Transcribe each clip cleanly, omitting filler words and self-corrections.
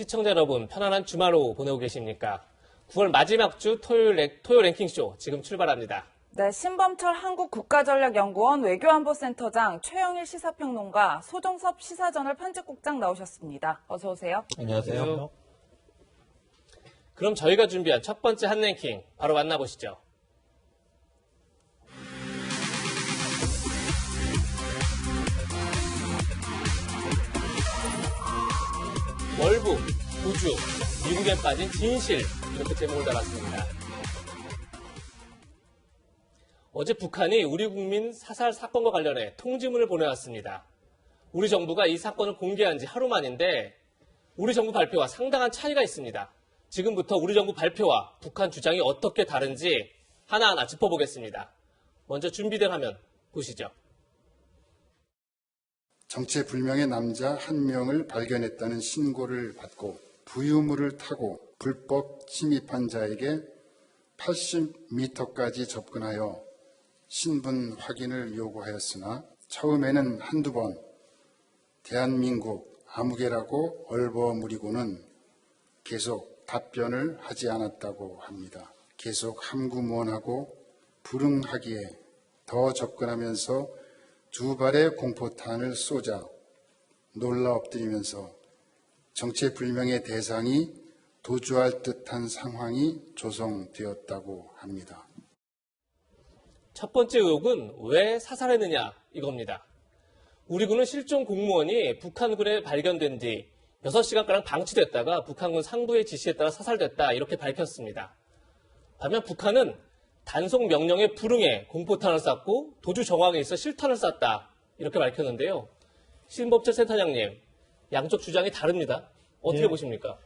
시청자 여러분, 편안한 주말 오후 보내고 계십니까? 9월 마지막 주 토요일 랭킹쇼 지금 출발합니다. 네, 신범철 한국국가전략연구원 외교안보센터장, 최영일 시사평론가, 소정섭 시사저널 편집국장 나오셨습니다. 어서 오세요. 안녕하세요. 그럼 저희가 준비한 첫 번째 한 랭킹 바로 만나보시죠. 월북, 우주, 미국에 빠진 진실, 이렇게 제목을 달았습니다. 어제 북한이 우리 국민 사살 사건과 관련해 통지문을 보내왔습니다. 우리 정부가 이 사건을 공개한 지 하루 만인데 우리 정부 발표와 상당한 차이가 있습니다. 지금부터 우리 정부 발표와 북한 주장이 어떻게 다른지 하나하나 짚어보겠습니다. 먼저 준비된 화면 보시죠. 정체불명의 남자 한 명을 발견했다는 신고를 받고 부유물을 타고 불법 침입한 자에게 80m까지 접근하여 신분 확인을 요구하였으나 처음에는 한두 번 대한민국 아무개라고 얼버무리고는 계속 답변을 하지 않았다고 합니다. 계속 함구무언하고 불응하기에 더 접근하면서 두 발의 공포탄을 쏘자 놀라 엎드리면서 정체불명의 대상이 도주할 듯한 상황이 조성되었다고 합니다. 첫 번째 의혹은 왜 사살했느냐 이겁니다. 우리 군은 실종 공무원이 북한군에 발견된 뒤 6시간가량 방치됐다가 북한군 상부의 지시에 따라 사살됐다 이렇게 밝혔습니다. 반면 북한은 단속 명령에 불응해 공포탄을 쐈고 도주 정황에 있어 실탄을 쐈다 이렇게 밝혔는데요. 신범철 센터장님, 양쪽 주장이 다릅니다. 어떻게 보십니까?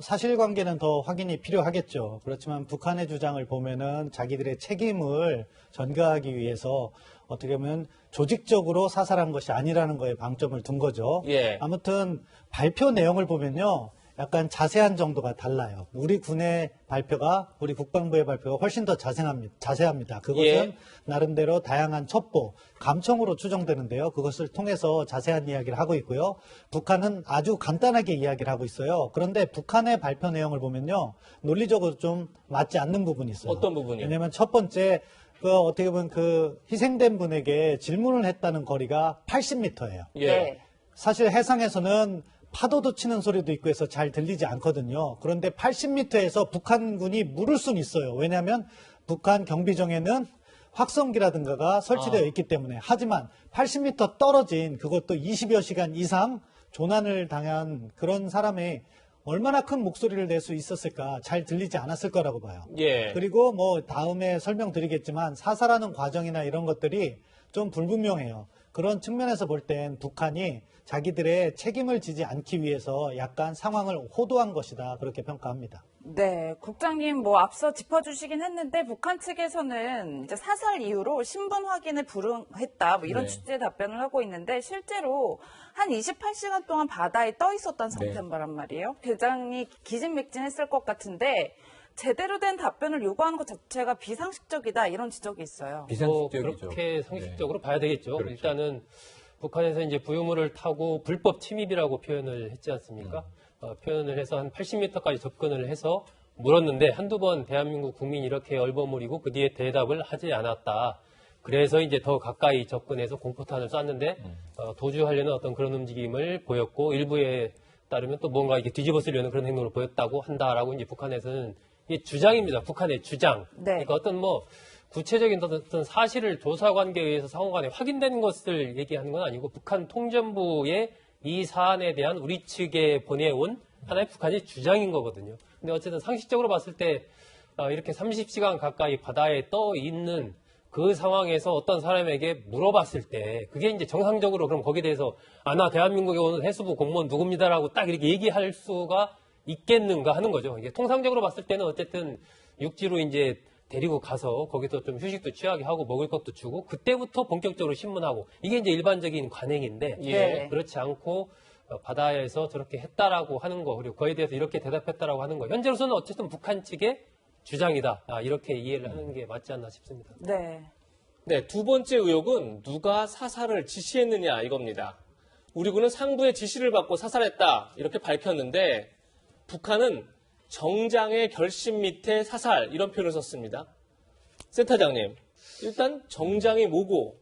사실관계는 더 확인이 필요하겠죠. 그렇지만 북한의 주장을 보면은 자기들의 책임을 전가하기 위해서 어떻게 보면 조직적으로 사살한 것이 아니라는 거에 방점을 둔 거죠. 예. 아무튼 발표 내용을 보면요. 약간 자세한 정도가 달라요. 우리 군의 발표가, 우리 국방부의 발표가 훨씬 더 자세합니다. 그것은 예. 나름대로 다양한 첩보, 감청으로 추정되는데요. 그것을 통해서 자세한 이야기를 하고 있고요. 북한은 아주 간단하게 이야기를 하고 있어요. 그런데 북한의 발표 내용을 보면요. 논리적으로 좀 맞지 않는 부분이 있어요. 어떤 부분이요? 왜냐하면 첫 번째, 어떻게 보면 희생된 분에게 질문을 했다는 거리가 80m예요. 예. 네. 사실 해상에서는 파도도 치는 소리도 있고 해서 잘 들리지 않거든요. 그런데 80m에서 북한군이 물을 수는 있어요. 왜냐하면 북한 경비정에는 확성기라든가가 설치되어 있기 때문에. 하지만 80m 떨어진 그것도 20여 시간 이상 조난을 당한 그런 사람이 얼마나 큰 목소리를 낼 수 있었을까, 잘 들리지 않았을 거라고 봐요. 예. 그리고 다음에 설명드리겠지만 사살하는 과정이나 이런 것들이 좀 불분명해요. 그런 측면에서 볼 땐 북한이 자기들의 책임을 지지 않기 위해서 약간 상황을 호도한 것이다. 그렇게 평가합니다. 네, 국장님 앞서 짚어주시긴 했는데 북한 측에서는 이제 사살 이후로 신분 확인을 불응했다 이런 네. 취지의 답변을 하고 있는데 실제로 한 28시간 동안 바다에 떠 있었던 상태인 바란 말이에요. 대장이 기진맥진했을 것 같은데 제대로 된 답변을 요구하는 것 자체가 비상식적이다 이런 지적이 있어요. 비상식적이죠. 그렇게 상식적으로 봐야 되겠죠. 그렇죠. 일단은 북한에서 이제 부유물을 타고 불법 침입이라고 표현을 했지 않습니까? 표현을 해서 한 80m까지 접근을 해서 물었는데 한두 번 대한민국 국민이 이렇게 얼버무리고 그 뒤에 대답을 하지 않았다. 그래서 이제 더 가까이 접근해서 공포탄을 쐈는데 도주하려는 어떤 그런 움직임을 보였고 일부에 따르면 또 뭔가 이게 뒤집어 쓰려는 그런 행동을 보였다고 한다라고 이제 북한에서는 이게 주장입니다. 북한의 주장. 네. 그러니까 어떤 구체적인 어떤 사실을 조사 관계에 의해서 상호간에 확인된 것을 얘기하는 건 아니고 북한 통전부의 이 사안에 대한 우리 측에 보내온 하나의 북한의 주장인 거거든요. 근데 어쨌든 상식적으로 봤을 때 이렇게 30시간 가까이 바다에 떠 있는 그 상황에서 어떤 사람에게 물어봤을 때 그게 이제 정상적으로 그럼 거기에 대해서 나 대한민국에 오는 해수부 공무원 누굽니다라고 딱 이렇게 얘기할 수가 있겠는가 하는 거죠. 이게 통상적으로 봤을 때는 어쨌든 육지로 이제 데리고 가서 거기서 좀 휴식도 취하게 하고 먹을 것도 주고 그때부터 본격적으로 신문하고 이게 이제 일반적인 관행인데 예. 그렇지 않고 바다에서 저렇게 했다라고 하는 거 그리고 그에 대해서 이렇게 대답했다라고 하는 거 현재로서는 어쨌든 북한 측의 주장이다. 이렇게 이해를 하는 게 맞지 않나 싶습니다. 네. 네, 두 번째 의혹은 누가 사살을 지시했느냐 이겁니다. 우리 군은 상부의 지시를 받고 사살했다 이렇게 밝혔는데 북한은 정장의 결심 밑에 사살 이런 표현을 썼습니다. 센터장님, 일단 정장이 뭐고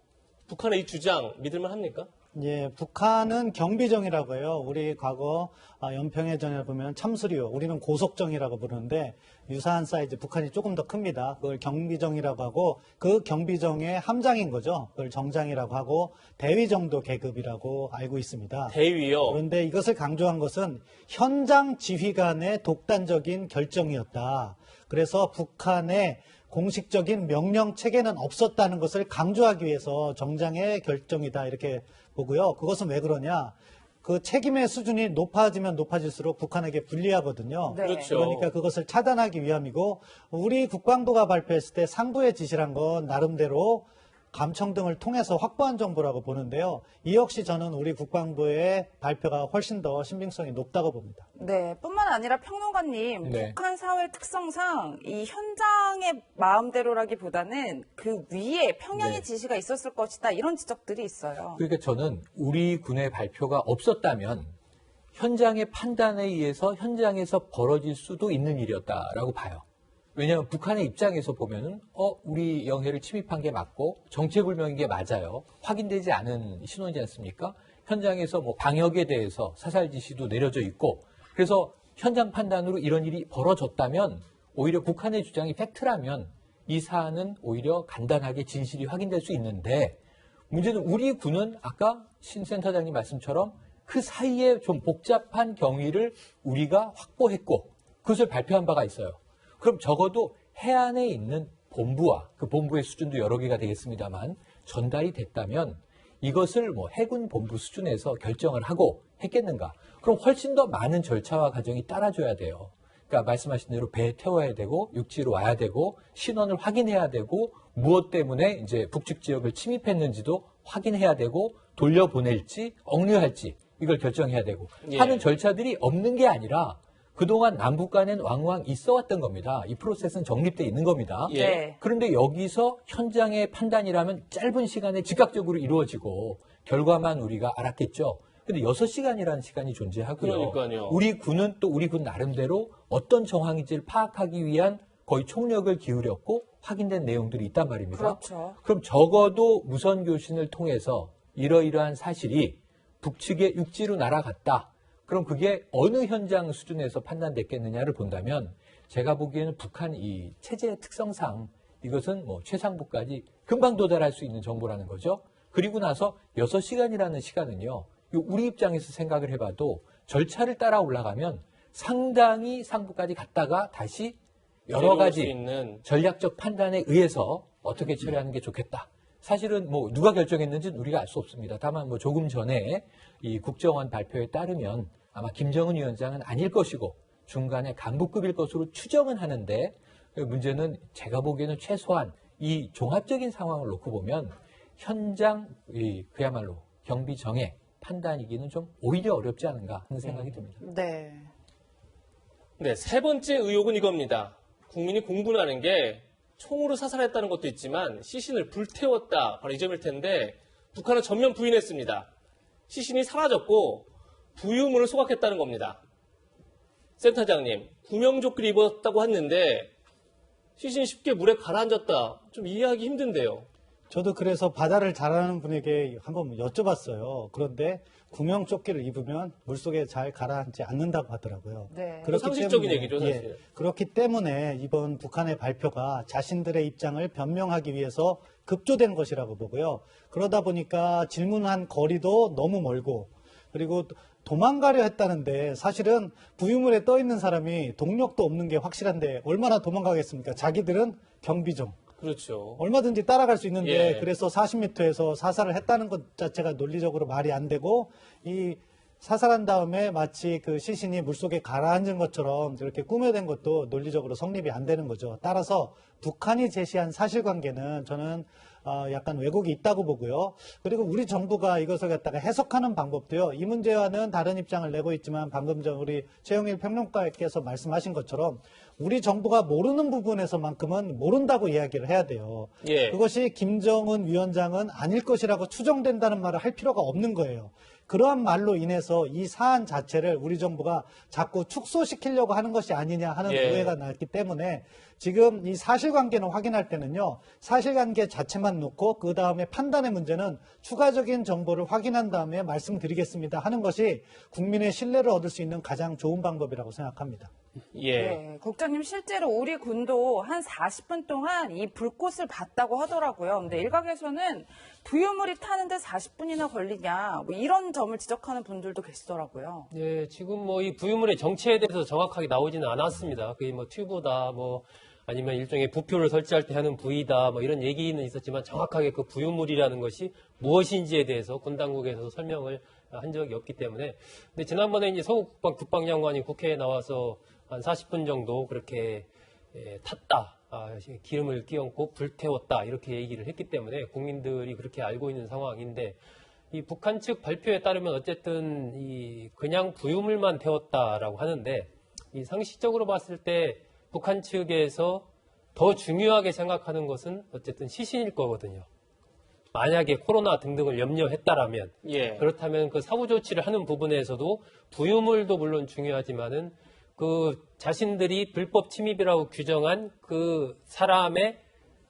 북한의 이 주장 믿을만 합니까? 예, 북한은 경비정이라고 해요. 우리 과거 연평해 전에 보면 참수리호, 우리는 고속정이라고 부르는데 유사한 사이즈, 북한이 조금 더 큽니다. 그걸 경비정이라고 하고 그 경비정의 함장인 거죠. 그걸 정장이라고 하고 대위 정도 계급이라고 알고 있습니다. 대위요. 그런데 이것을 강조한 것은 현장 지휘관의 독단적인 결정이었다. 그래서 북한의 공식적인 명령 체계는 없었다는 것을 강조하기 위해서 정장의 결정이다 이렇게 보고요. 그것은 왜 그러냐? 그 책임의 수준이 높아지면 높아질수록 북한에게 불리하거든요. 네. 그렇죠. 그러니까 그것을 차단하기 위함이고 우리 국방부가 발표했을 때 상부의 지시란 건 나름대로 감청 등을 통해서 확보한 정보라고 보는데요. 이 역시 저는 우리 국방부의 발표가 훨씬 더 신빙성이 높다고 봅니다. 네, 뿐만 아니라 평론가님, 네. 북한 사회 특성상 이 현장의 마음대로라기보다는 그 위에 평양의 네. 지시가 있었을 것이다 이런 지적들이 있어요. 그러니까 저는 우리 군의 발표가 없었다면 현장의 판단에 의해서 현장에서 벌어질 수도 있는 일이었다라고 봐요. 왜냐하면 북한의 입장에서 보면은 우리 영해를 침입한 게 맞고 정체불명인 게 맞아요. 확인되지 않은 신호이지 않습니까? 현장에서 뭐 방역에 대해서 사살 지시도 내려져 있고 그래서 현장 판단으로 이런 일이 벌어졌다면 오히려 북한의 주장이 팩트라면 이 사안은 오히려 간단하게 진실이 확인될 수 있는데 문제는 우리 군은 아까 신 센터장님 말씀처럼 그 사이에 좀 복잡한 경위를 우리가 확보했고 그것을 발표한 바가 있어요. 그럼 적어도 해안에 있는 본부와 그 본부의 수준도 여러 개가 되겠습니다만 전달이 됐다면 이것을 뭐 해군 본부 수준에서 결정을 하고 했겠는가? 그럼 훨씬 더 많은 절차와 과정이 따라줘야 돼요. 그러니까 말씀하신 대로 배에 태워야 되고 육지로 와야 되고 신원을 확인해야 되고 무엇 때문에 이제 북측 지역을 침입했는지도 확인해야 되고 돌려보낼지 억류할지 이걸 결정해야 되고 예. 하는 절차들이 없는 게 아니라 그동안 남북 간엔 왕왕 있어 왔던 겁니다. 이 프로세스는 정립돼 있는 겁니다. 예. 네. 그런데 여기서 현장의 판단이라면 짧은 시간에 즉각적으로 이루어지고 결과만 우리가 알았겠죠. 근데 6시간이라는 시간이 존재하고요. 그러니까요. 우리 군은 또 우리 군 나름대로 어떤 정황인지를 파악하기 위한 거의 총력을 기울였고 확인된 내용들이 있단 말입니다. 그렇죠. 그럼 적어도 무선 교신을 통해서 이러이러한 사실이 북측의 육지로 날아갔다. 그럼 그게 어느 현장 수준에서 판단됐겠느냐를 본다면 제가 보기에는 북한 이 체제의 특성상 이것은 뭐 최상부까지 금방 도달할 수 있는 정보라는 거죠. 그리고 나서 6시간이라는 시간은요. 우리 입장에서 생각을 해봐도 절차를 따라 올라가면 상당히 상부까지 갔다가 다시 여러 내려올 수 가지 있는 전략적 판단에 의해서 어떻게 처리하는 게 좋겠다. 사실은 뭐 누가 결정했는지는 우리가 알 수 없습니다. 다만 뭐 조금 전에 이 국정원 발표에 따르면 아마 김정은 위원장은 아닐 것이고 중간에 간부급일 것으로 추정은 하는데 문제는 제가 보기에는 최소한 이 종합적인 상황을 놓고 보면 현장 그야말로 경비정의 판단이기는 좀 오히려 어렵지 않은가 하는 생각이 듭니다. 네. 네, 세 번째 의혹은 이겁니다. 국민이 공분하는 게 총으로 사살했다는 것도 있지만 시신을 불태웠다. 바로 이 점일 텐데 북한은 전면 부인했습니다. 시신이 사라졌고 부유물을 소각했다는 겁니다. 센터장님, 구명조끼를 입었다고 했는데 시신이 쉽게 물에 가라앉았다. 좀 이해하기 힘든데요. 저도 그래서 바다를 잘 아는 분에게 한번 여쭤봤어요. 그런데 구명조끼를 입으면 물속에 잘 가라앉지 않는다고 하더라고요. 네. 상식적인 얘기죠, 사실. 예, 그렇기 때문에 이번 북한의 발표가 자신들의 입장을 변명하기 위해서 급조된 것이라고 보고요. 그러다 보니까 질문한 거리도 너무 멀고 그리고 도망가려 했다는데 사실은 부유물에 떠 있는 사람이 동력도 없는 게 확실한데 얼마나 도망가겠습니까? 자기들은 경비정. 그렇죠. 얼마든지 따라갈 수 있는데 예. 그래서 40m에서 사살을 했다는 것 자체가 논리적으로 말이 안 되고 이 사살한 다음에 마치 그 시신이 물속에 가라앉은 것처럼 이렇게 꾸며낸 것도 논리적으로 성립이 안 되는 거죠. 따라서 북한이 제시한 사실관계는 저는 약간 왜곡이 있다고 보고요. 그리고 우리 정부가 이것을 갖다가 해석하는 방법도요. 이 문제와는 다른 입장을 내고 있지만 방금 전 우리 최영일 평론가께서 말씀하신 것처럼 우리 정부가 모르는 부분에서만큼은 모른다고 이야기를 해야 돼요. 예. 그것이 김정은 위원장은 아닐 것이라고 추정된다는 말을 할 필요가 없는 거예요. 그러한 말로 인해서 이 사안 자체를 우리 정부가 자꾸 축소시키려고 하는 것이 아니냐 하는 예. 오해가 났기 때문에 지금 이 사실관계는 확인할 때는요, 사실관계 자체만 놓고 그 다음에 판단의 문제는 추가적인 정보를 확인한 다음에 말씀드리겠습니다 하는 것이 국민의 신뢰를 얻을 수 있는 가장 좋은 방법이라고 생각합니다. 예. 네, 국장님 실제로 우리 군도 한 40분 동안 이 불꽃을 봤다고 하더라고요. 근데 일각에서는 부유물이 타는데 40분이나 걸리냐 뭐 이런 점을 지적하는 분들도 계시더라고요. 네, 지금 뭐 이 부유물의 정체에 대해서 정확하게 나오지는 않았습니다. 그게 뭐 튜브다, 뭐 아니면 일종의 부표를 설치할 때 하는 부위다, 뭐 이런 얘기는 있었지만 정확하게 그 부유물이라는 것이 무엇인지에 대해서 군 당국에서 설명을 한 적이 없기 때문에. 근데 지난번에 이제 서욱 국방장관이 국회에 나와서 한 40분 정도 그렇게 탔다. 기름을 끼얹고 불태웠다 이렇게 얘기를 했기 때문에 국민들이 그렇게 알고 있는 상황인데 이 북한 측 발표에 따르면 어쨌든 이 그냥 부유물만 태웠다라고 하는데 이 상식적으로 봤을 때 북한 측에서 더 중요하게 생각하는 것은 어쨌든 시신일 거거든요. 만약에 코로나 등등을 염려했다라면 예. 그렇다면 그 사후 조치를 하는 부분에서도 부유물도 물론 중요하지만은 그 자신들이 불법 침입이라고 규정한 그 사람의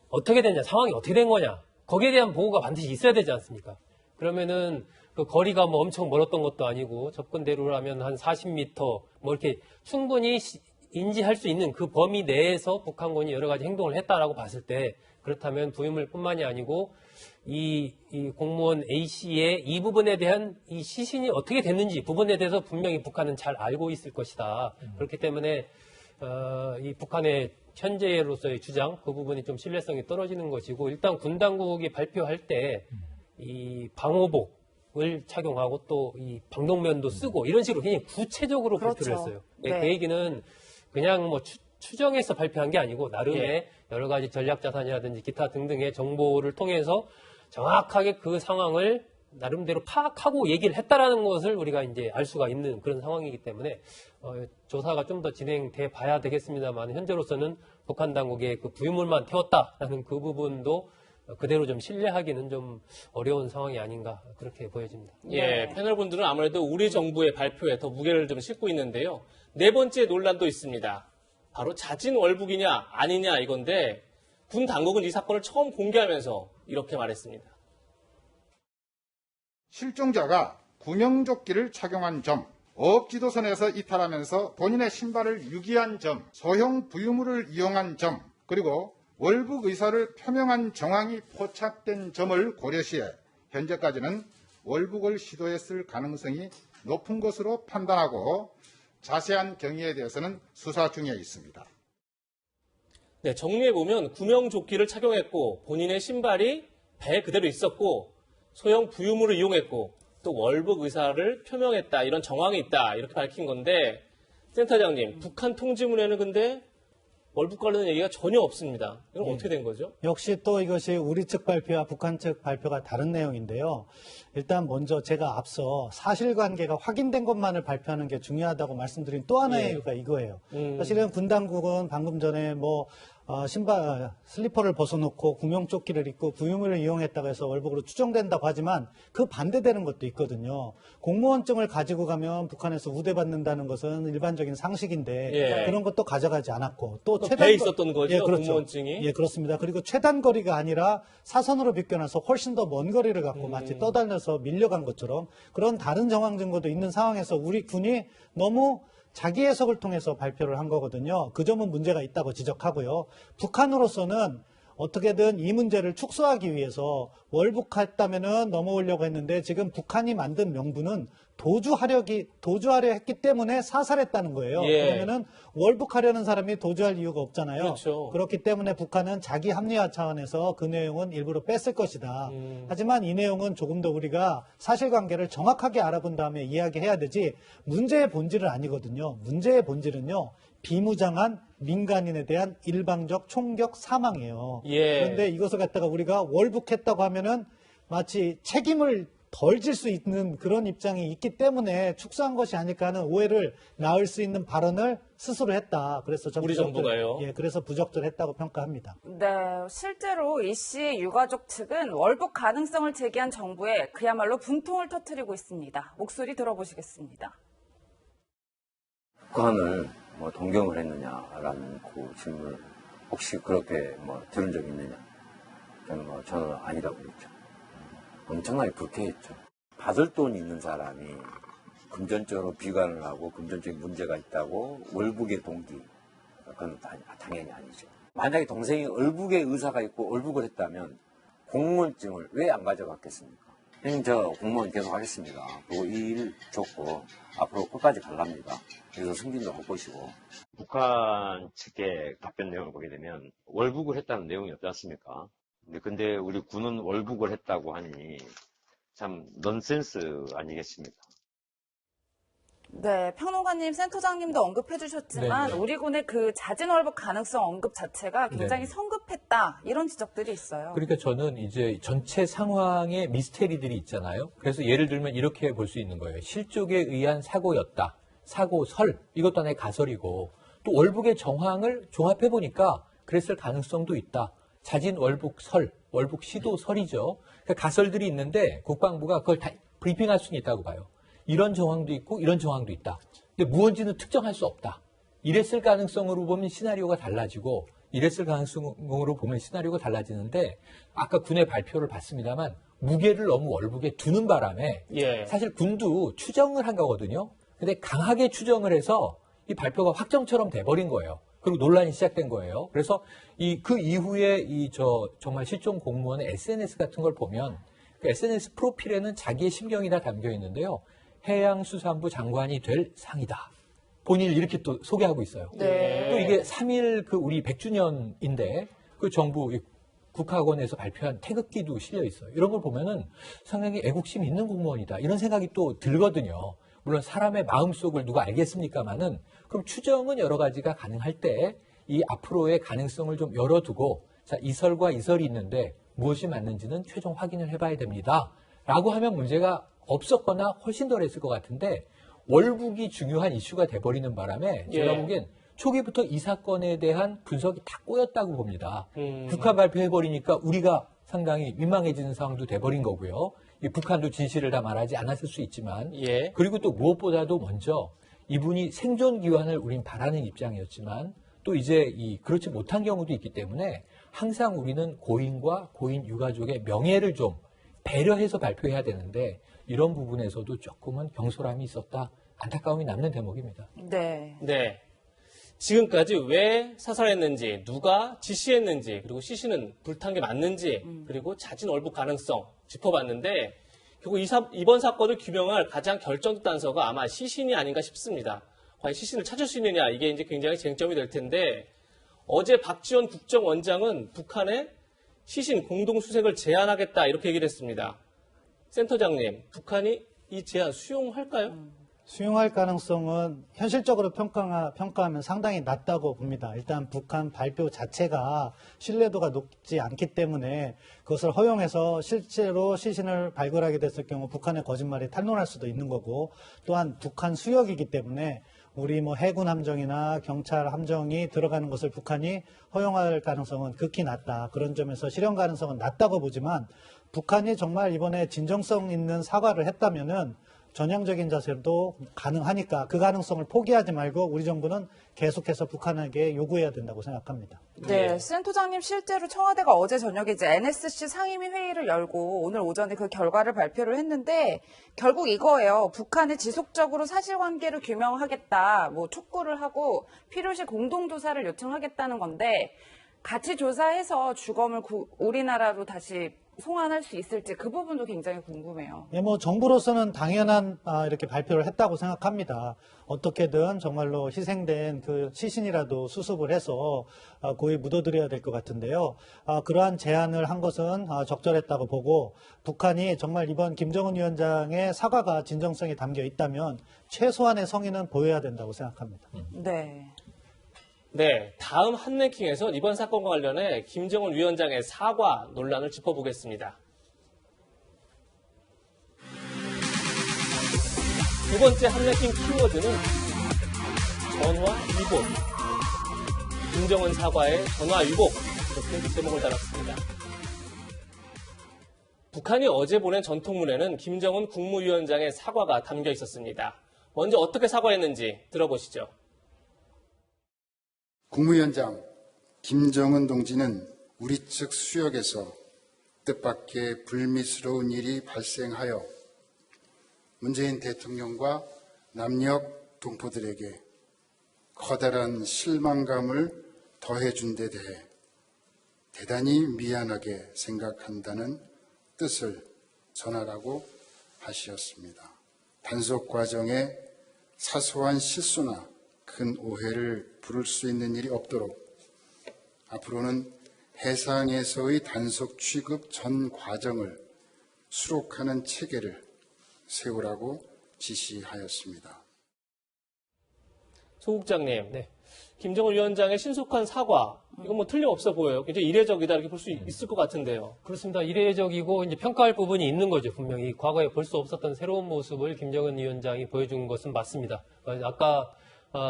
어떻게 됐냐, 상황이 어떻게 된 거냐, 거기에 대한 보고가 반드시 있어야 되지 않습니까? 그러면은 그 거리가 뭐 엄청 멀었던 것도 아니고 접근대로라면 한 40m 뭐 이렇게 충분히 인지할 수 있는 그 범위 내에서 북한군이 여러 가지 행동을 했다라고 봤을 때 그렇다면 부유물뿐만이 아니고 이 공무원 A씨의 이 부분에 대한 이 시신이 어떻게 됐는지 부분에 대해서 분명히 북한은 잘 알고 있을 것이다. 그렇기 때문에 이 북한의 현재로서의 주장 그 부분이 좀 신뢰성이 떨어지는 것이고 일단 군 당국이 발표할 때 이 방호복을 착용하고 또 이 방독면도 쓰고 이런 식으로 굉장히 구체적으로 그렇죠. 발표를 했어요. 네. 그 얘기는 그냥 뭐 추정해서 발표한 게 아니고 나름의 예. 여러 가지 전략 자산이라든지 기타 등등의 정보를 통해서 정확하게 그 상황을 나름대로 파악하고 얘기를 했다라는 것을 우리가 이제 알 수가 있는 그런 상황이기 때문에 조사가 좀 더 진행돼 봐야 되겠습니다만 현재로서는 북한 당국의 그 부유물만 태웠다라는 그 부분도 그대로 좀 신뢰하기는 좀 어려운 상황이 아닌가 그렇게 보여집니다. 예, 패널분들은 아무래도 우리 정부의 발표에 더 무게를 좀 싣고 있는데요. 네 번째 논란도 있습니다. 바로 자진 월북이냐 아니냐 이건데 군 당국은 이 사건을 처음 공개하면서 이렇게 말했습니다. 실종자가 구명조끼를 착용한 점, 어업지도선에서 이탈하면서 본인의 신발을 유기한 점, 소형 부유물을 이용한 점, 그리고 월북 의사를 표명한 정황이 포착된 점을 고려시해 현재까지는 월북을 시도했을 가능성이 높은 것으로 판단하고 자세한 경위에 대해서는 수사 중에 있습니다. 네, 정리해보면 구명조끼를 착용했고 본인의 신발이 배 그대로 있었고 소형 부유물을 이용했고 또 월북 의사를 표명했다 이런 정황이 있다 이렇게 밝힌 건데 센터장님 북한 통지문에는 근데 월북 관련 얘기가 전혀 없습니다. 이건 어떻게 된 거죠? 역시 또 이것이 우리 측 발표와 북한 측 발표가 다른 내용인데요. 일단 먼저 제가 앞서 사실관계가 확인된 것만을 발표하는 게 중요하다고 말씀드린 또 하나의 예. 이유가 이거예요. 사실은 군 당국은 방금 전에 신발, 슬리퍼를 벗어놓고 구명조끼를 입고 부유물을 이용했다고 해서 월북으로 추정된다고 하지만 그 반대되는 것도 있거든요. 공무원증을 가지고 가면 북한에서 우대받는다는 것은 일반적인 상식인데 예. 그런 것도 가져가지 않았고 또 배에 있었던 거죠, 예, 그렇죠. 공무원증이? 예, 그렇습니다. 그리고 최단 거리가 아니라 사선으로 비껴나서 훨씬 더 먼 거리를 갖고 마치 떠달려서 밀려간 것처럼 그런 다른 정황 증거도 있는 상황에서 우리 군이 너무 자기 해석을 통해서 발표를 한 거거든요. 그 점은 문제가 있다고 지적하고요. 북한으로서는 어떻게든 이 문제를 축소하기 위해서 월북했다면은 넘어오려고 했는데 지금 북한이 만든 명분은 도주하려 했기 때문에 사살했다는 거예요. 예. 그러면은 월북하려는 사람이 도주할 이유가 없잖아요. 그렇죠. 그렇기 때문에 북한은 자기 합리화 차원에서 그 내용은 일부러 뺐을 것이다. 하지만 이 내용은 조금 더 우리가 사실관계를 정확하게 알아본 다음에 이야기해야 되지 문제의 본질은 아니거든요. 문제의 본질은요. 비무장한 민간인에 대한 일방적 총격 사망이에요. 예. 그런데 이것을 갖다가 우리가 월북했다고 하면은 마치 책임을 덜 질 수 있는 그런 입장이 있기 때문에 축소한 것이 아닐까 하는 오해를 낳을 수 있는 발언을 스스로 했다. 그래서 우리 정부가요? 예, 그래서 부적절했다고 평가합니다. 네, 실제로 이 씨의 유가족 측은 월북 가능성을 제기한 정부에 그야말로 분통을 터뜨리고 있습니다. 목소리 들어보시겠습니다. 북한을 뭐 동경을 했느냐라는 그 질문을 혹시 그렇게 뭐 들은 적이 있느냐? 저는 아니라고 그랬죠. 엄청나게 불쾌했죠. 받을 돈이 있는 사람이 금전적으로 비관을 하고 금전적인 문제가 있다고 월북의 동기, 그건 당연히 아니죠. 만약에 동생이 월북의 의사가 있고 월북을 했다면 공무원증을 왜 안 가져갔겠습니까? 형님, 저 공무원 계속 하겠습니다. 그리고 이 일 좋고 앞으로 끝까지 갈랍니다. 그래서 승진도 할 것이고. 북한 측의 답변 내용을 보게 되면 월북을 했다는 내용이 없지 않습니까? 근데 우리 군은 월북을 했다고 하니 참 넌센스 아니겠습니까? 네, 평론가님, 센터장님도 언급해 주셨지만 네네. 우리 군의 그 자진 월북 가능성 언급 자체가 굉장히 네네. 성급했다. 이런 지적들이 있어요. 그러니까 저는 이제 전체 상황의 미스테리들이 있잖아요. 그래서 예를 들면 이렇게 볼 수 있는 거예요. 실족에 의한 사고였다. 사고설. 이것도 하나의 가설이고 또 월북의 정황을 종합해 보니까 그랬을 가능성도 있다. 자진 월북설, 월북 시도설이죠. 그러니까 가설들이 있는데 국방부가 그걸 다 브리핑할 수는 있다고 봐요. 이런 정황도 있고 이런 정황도 있다. 근데 무언지는 특정할 수 없다. 이랬을 가능성으로 보면 시나리오가 달라지고 이랬을 가능성으로 보면 시나리오가 달라지는데 아까 군의 발표를 봤습니다만 무게를 너무 월북에 두는 바람에 예. 사실 군도 추정을 한 거거든요. 근데 강하게 추정을 해서 이 발표가 확정처럼 돼버린 거예요. 그리고 논란이 시작된 거예요. 그래서 그 이후에 정말 실종 공무원의 SNS 같은 걸 보면 그 SNS 프로필에는 자기의 심경이 다 담겨 있는데요. 해양수산부 장관이 될 상이다. 본인을 이렇게 또 소개하고 있어요. 네. 또 이게 3일 우리 100주년인데 그 정부 국학원에서 발표한 태극기도 실려 있어요. 이런 걸 보면은 상당히 애국심 있는 공무원이다. 이런 생각이 또 들거든요. 물론 사람의 마음속을 누가 알겠습니까만은 그럼 추정은 여러 가지가 가능할 때 이 앞으로의 가능성을 좀 열어두고 자, 이설과 이설이 있는데 무엇이 맞는지는 최종 확인을 해봐야 됩니다. 라고 하면 문제가 없었거나 훨씬 덜 했을 것 같은데 월북이 중요한 이슈가 돼버리는 바람에 제가 예. 보기엔 초기부터 이 사건에 대한 분석이 다 꼬였다고 봅니다. 북한 발표해버리니까 우리가 상당히 민망해지는 상황도 돼버린 거고요. 이 북한도 진실을 다 말하지 않았을 수 있지만 예. 그리고 또 무엇보다도 먼저 이분이 생존 기원을 우린 바라는 입장이었지만 또 이제 그렇지 못한 경우도 있기 때문에 항상 우리는 고인과 고인 유가족의 명예를 좀 배려해서 발표해야 되는데 이런 부분에서도 조금은 경솔함이 있었다. 안타까움이 남는 대목입니다. 네. 네. 지금까지 왜 사살했는지, 누가 지시했는지, 그리고 시신은 불탄 게 맞는지, 그리고 자진 월북 가능성 짚어봤는데 결국 이번 사건을 규명할 가장 결정적 단서가 아마 시신이 아닌가 싶습니다. 과연 시신을 찾을 수 있느냐, 이게 이제 굉장히 쟁점이 될 텐데 어제 박지원 국정원장은 북한에 시신 공동수색을 제안하겠다 이렇게 얘기를 했습니다. 센터장님, 북한이 이 제안 수용할까요? 수용할 가능성은 현실적으로 평가하면 상당히 낮다고 봅니다. 일단 북한 발표 자체가 신뢰도가 높지 않기 때문에 그것을 허용해서 실제로 시신을 발굴하게 됐을 경우 북한의 거짓말이 탄로날 수도 있는 거고 또한 북한 수역이기 때문에 우리 해군 함정이나 경찰 함정이 들어가는 것을 북한이 허용할 가능성은 극히 낮다. 그런 점에서 실현 가능성은 낮다고 보지만 북한이 정말 이번에 진정성 있는 사과를 했다면은 전향적인 자세도 가능하니까 그 가능성을 포기하지 말고 우리 정부는 계속해서 북한에게 요구해야 된다고 생각합니다. 네, 센터장님 실제로 청와대가 어제 저녁에 이제 NSC 상임위 회의를 열고 오늘 오전에 그 결과를 발표를 했는데 결국 이거예요. 북한이 지속적으로 사실관계를 규명하겠다, 촉구를 하고 필요시 공동조사를 요청하겠다는 건데 같이 조사해서 주검을 우리나라로 다시 송환할 수 있을지 그 부분도 굉장히 궁금해요. 예, 정부로서는 당연한 이렇게 발표를 했다고 생각합니다. 어떻게든 정말로 희생된 그 시신이라도 수습을 해서 고이 묻어드려야 될 것 같은데요. 그러한 제안을 한 것은 적절했다고 보고 북한이 정말 이번 김정은 위원장의 사과가 진정성이 담겨 있다면 최소한의 성의는 보여야 된다고 생각합니다. 네. 네, 다음 한랭킹에서 이번 사건과 관련해 김정은 위원장의 사과 논란을 짚어보겠습니다. 두 번째 함량king 키워드는 전화위복. 김정은 사과의 전화위복. 이렇게 제목을 달았습니다. 북한이 어제 보낸 전통문에는 김정은 국무위원장의 사과가 담겨 있었습니다. 먼저 어떻게 사과했는지 들어보시죠. 국무위원장 김정은 동지는 우리 측 수역에서 뜻밖의 불미스러운 일이 발생하여 문재인 대통령과 남녘 동포들에게 커다란 실망감을 더해준 데 대해 대단히 미안하게 생각한다는 뜻을 전하라고 하시었습니다. 단속 과정에 사소한 실수나 큰 오해를 부를 수 있는 일이 없도록 앞으로는 해상에서의 단속 취급 전 과정을 수록하는 체계를 세우라고 지시하였습니다. 소 국장님, 네. 김정은 위원장의 신속한 사과, 이건 뭐 틀림없어 보여요. 굉장히 이례적이다 이렇게 볼 수 있을 것 같은데요. 그렇습니다. 이례적이고 이제 평가할 부분이 있는 거죠. 분명히 과거에 볼 수 없었던 새로운 모습을 김정은 위원장이 보여준 것은 맞습니다. 아까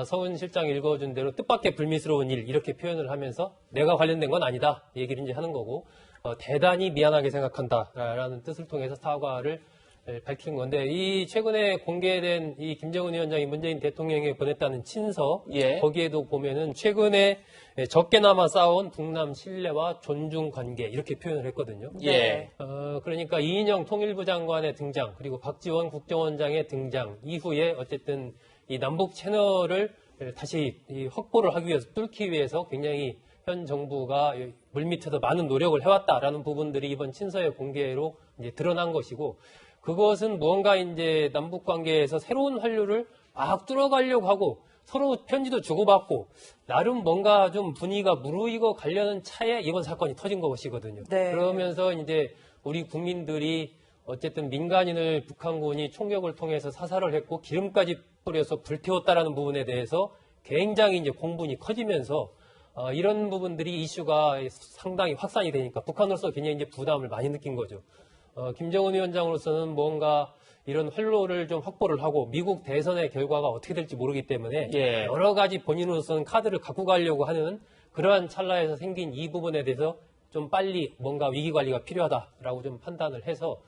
서훈 실장이 읽어준 대로 뜻밖의 불미스러운 일 이렇게 표현을 하면서 내가 관련된 건 아니다 얘기를 이제 하는 거고 대단히 미안하게 생각한다라는 뜻을 통해서 사과를 밝힌 건데 이 최근에 공개된 이 김정은 위원장이 문재인 대통령에게 보냈다는 친서 예. 거기에도 보면은 최근에 적게나마 쌓아온 북남 신뢰와 존중 관계 이렇게 표현을 했거든요. 예. 그러니까 이인영 통일부 장관의 등장 그리고 박지원 국정원장의 등장 이후에 어쨌든 이 남북 채널을 다시 확보를 하기 위해서 뚫기 위해서 굉장히 현 정부가 물밑에서 많은 노력을 해왔다라는 부분들이 이번 친서의 공개로 이제 드러난 것이고 그것은 무언가 이제 남북 관계에서 새로운 활로를 막 뚫어가려고 하고 서로 편지도 주고받고 나름 뭔가 좀 분위기가 무르익어 가려는 차에 이번 사건이 터진 것이거든요. 네. 그러면서 이제 우리 국민들이 어쨌든 민간인을 북한군이 총격을 통해서 사살을 했고 기름까지 뿌려서 불태웠다라는 부분에 대해서 굉장히 이제 공분이 커지면서 이런 부분들이 이슈가 상당히 확산이 되니까 북한으로서 굉장히 이제 부담을 많이 느낀 거죠. 김정은 위원장으로서는 뭔가 이런 활로를 좀 확보를 하고 미국 대선의 결과가 어떻게 될지 모르기 때문에 예. 여러 가지 본인으로서는 카드를 갖고 가려고 하는 그러한 찰나에서 생긴 이 부분에 대해서 좀 빨리 뭔가 위기 관리가 필요하다라고 좀 판단을 해서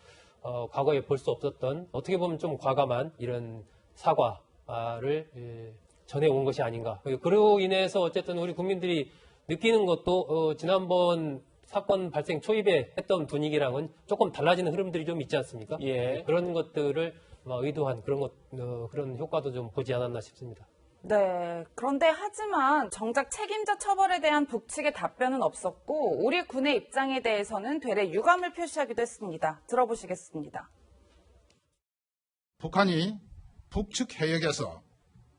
과거에 볼 수 없었던 어떻게 보면 좀 과감한 이런 사과를 전해온 것이 아닌가. 그로 인해서 어쨌든 우리 국민들이 느끼는 것도 지난번 사건 발생 초입에 했던 분위기랑은 조금 달라지는 흐름들이 좀 있지 않습니까? 예. 그런 것들을 의도한 그런 효과도 좀 보지 않았나 싶습니다. 네. 그런데 하지만 정작 책임자 처벌에 대한 북측의 답변은 없었고 우리 군의 입장에 대해서는 되레 유감을 표시하기도 했습니다. 들어보시겠습니다. 북한이 북측 해역에서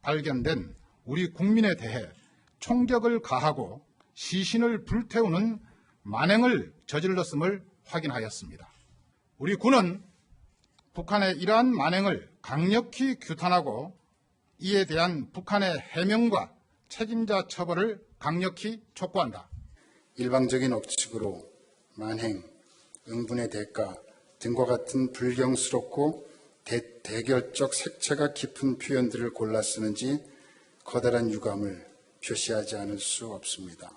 발견된 우리 국민에 대해 총격을 가하고 시신을 불태우는 만행을 저질렀음을 확인하였습니다. 우리 군은 북한의 이러한 만행을 강력히 규탄하고 이에 대한 북한의 해명과 책임자 처벌을 강력히 촉구한다. 일방적인 억측으로 만행, 응분의 대가 등과 같은 불경스럽고 대결적 색채가 깊은 표현들을 골라 쓰는지 커다란 유감을 표시하지 않을 수 없습니다.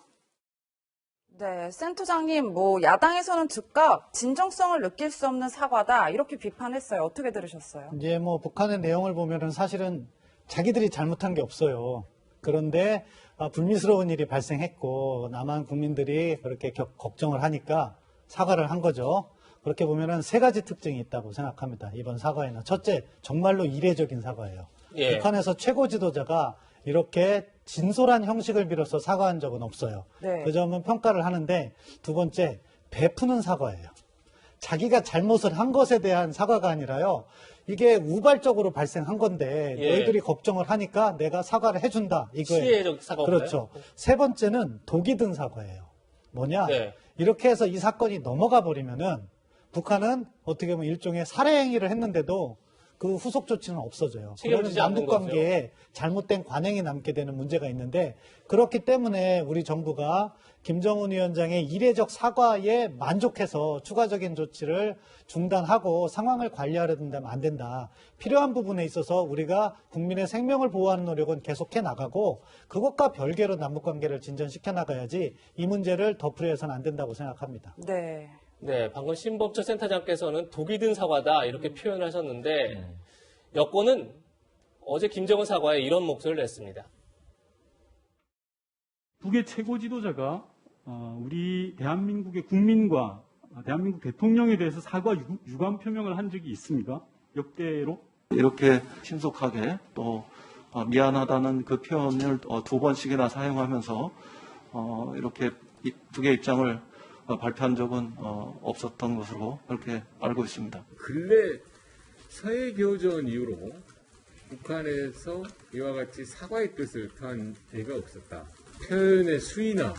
네, 센터장님, 야당에서는 즉각 진정성을 느낄 수 없는 사과다 이렇게 비판했어요. 어떻게 들으셨어요? 이제 북한의 내용을 보면은 사실은 자기들이 잘못한 게 없어요. 그런데 불미스러운 일이 발생했고 남한 국민들이 그렇게 걱정을 하니까 사과를 한 거죠. 그렇게 보면은 세 가지 특징이 있다고 생각합니다. 이번 사과에는. 첫째, 정말로 이례적인 사과예요. 예. 북한에서 최고 지도자가 이렇게 진솔한 형식을 빌어서 사과한 적은 없어요. 네. 그 점은 평가를 하는데 두 번째, 베푸는 사과예요. 자기가 잘못을 한 것에 대한 사과가 아니라요. 이게 우발적으로 발생한 건데 예. 너희들이 걱정을 하니까 내가 사과를 해준다. 이거예요. 시혜적 사과인가요? 그렇죠. 세 번째는 독이 든 사과예요. 뭐냐? 네. 이렇게 해서 이 사건이 넘어가 버리면은 북한은 어떻게 보면 일종의 살해 행위를 했는데도 그 후속 조치는 없어져요. 그러면 책임지지 않는 남북 관계에 잘못된 관행이 남게 되는 문제가 있는데 그렇기 때문에 우리 정부가 김정은 위원장의 이례적 사과에 만족해서 추가적인 조치를 중단하고 상황을 관리하려 든다면 안 된다. 필요한 부분에 있어서 우리가 국민의 생명을 보호하는 노력은 계속해 나가고 그것과 별개로 남북 관계를 진전시켜 나가야지 이 문제를 덮으려서는 안 된다고 생각합니다. 네. 네, 방금 신범철 센터장께서는 독이 든 사과다 이렇게 표현을 하셨는데 여권은 어제 김정은 사과에 이런 목소리를 냈습니다. 북의 최고 지도자가 우리 대한민국의 국민과 대한민국 대통령에 대해서 사과 유감 표명을 한 적이 있습니까? 역대로? 이렇게 신속하게 또 미안하다는 그 표현을 2번씩이나 사용하면서 이렇게 북의 입장을 발표한 적은 없었던 것으로 그렇게 알고 있습니다. 근래 서해교전 이후로 북한에서 이와 같이 사과의 뜻을 표한 예가 없었다. 표현의 수위나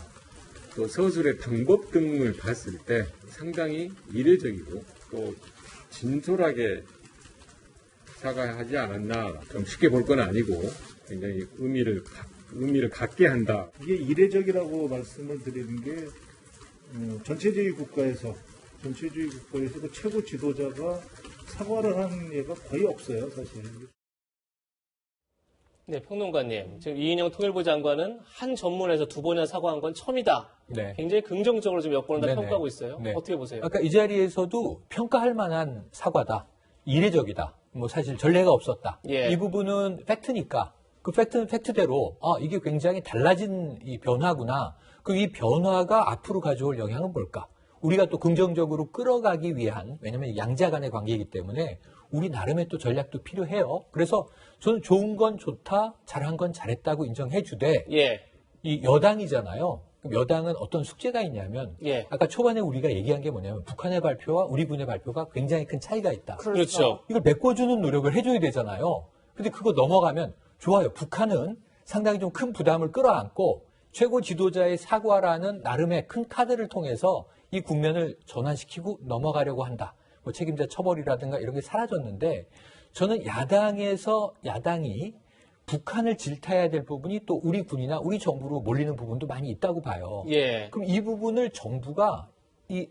또 서술의 방법 등을 봤을 때 상당히 이례적이고 또 진솔하게 사과하지 않았나. 좀 쉽게 볼 건 아니고 굉장히 의미를 갖게 한다. 이게 이례적이라고 말씀을 드리는 게 전체주의 국가에서 그 최고 지도자가 사과를 하는 예가 거의 없어요, 사실. 네, 평론가님. 지금 이인영 통일부 장관은 한 전문에서 2번이나 사과한 건 처음이다. 네. 굉장히 긍정적으로 지금 여권을 다 네네. 평가하고 있어요. 네. 어떻게 보세요? 아까 이 자리에서도 평가할 만한 사과다. 이례적이다. 뭐 사실 전례가 없었다. 예. 이 부분은 팩트니까 그 팩트는 팩트대로 이게 굉장히 달라진 이 변화구나. 그 이 변화가 앞으로 가져올 영향은 뭘까? 우리가 또 긍정적으로 끌어가기 위한, 왜냐하면 양자 간의 관계이기 때문에 우리 나름의 또 전략도 필요해요. 그래서 저는 좋은 건 좋다, 잘한 건 잘했다고 인정해 주되 예. 이 여당이잖아요. 그럼 여당은 어떤 숙제가 있냐면 예. 아까 초반에 우리가 얘기한 게 뭐냐면 북한의 발표와 우리 군의 발표가 굉장히 큰 차이가 있다. 그렇죠. 이걸 메꿔주는 노력을 해줘야 되잖아요. 근데 그거 넘어가면 좋아요. 북한은 상당히 좀 큰 부담을 끌어안고 최고 지도자의 사과라는 나름의 큰 카드를 통해서 이 국면을 전환시키고 넘어가려고 한다. 뭐 책임자 처벌이라든가 이런 게 사라졌는데 저는 야당이 북한을 질타해야 될 부분이 또 우리 군이나 우리 정부로 몰리는 부분도 많이 있다고 봐요. 예. 그럼 이 부분을 정부가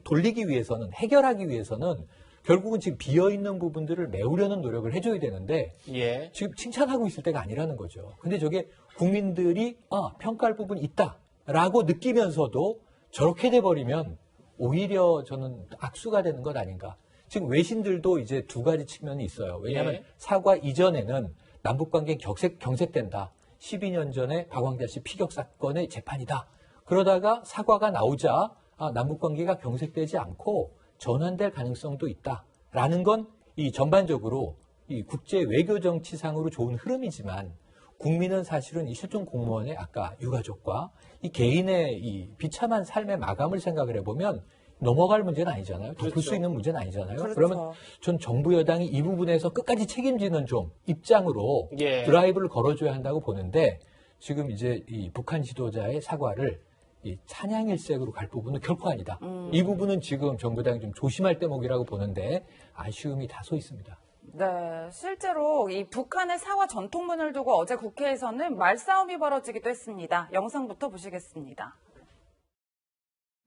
돌리기 위해서는, 해결하기 위해서는 결국은 지금 비어있는 부분들을 메우려는 노력을 해줘야 되는데 예. 지금 칭찬하고 있을 때가 아니라는 거죠. 근데 저게 국민들이 평가할 부분이 있다라고 느끼면서도 저렇게 돼버리면 오히려 저는 악수가 되는 것 아닌가. 지금 외신들도 이제 두 가지 측면이 있어요. 왜냐하면 예. 사과 이전에는 남북관계 경색된다. 12년 전에 박광자 씨 피격 사건의 재판이다. 그러다가 사과가 나오자 남북관계가 경색되지 않고 전환될 가능성도 있다라는 건 이 전반적으로 이 국제 외교 정치상으로 좋은 흐름이지만 국민은 사실은 이 실종 공무원의 아까 유가족과 이 개인의 이 비참한 삶의 마감을 생각을 해보면 넘어갈 문제는 아니잖아요. 덮을 수 있는 문제는 아니잖아요. 그렇죠. 그러면 전 정부 여당이 이 부분에서 끝까지 책임지는 좀 입장으로 예. 드라이브를 걸어줘야 한다고 보는데 지금 이제 이 북한 지도자의 사과를 이 찬양일색으로 갈 부분은 결코 아니다. 이 부분은 지금 정부당이 좀 조심할 대목이라고 보는데 아쉬움이 다소 있습니다. 네, 실제로 이 북한의 사과 전통문을 두고 어제 국회에서는 말싸움이 벌어지기도 했습니다. 영상부터 보시겠습니다.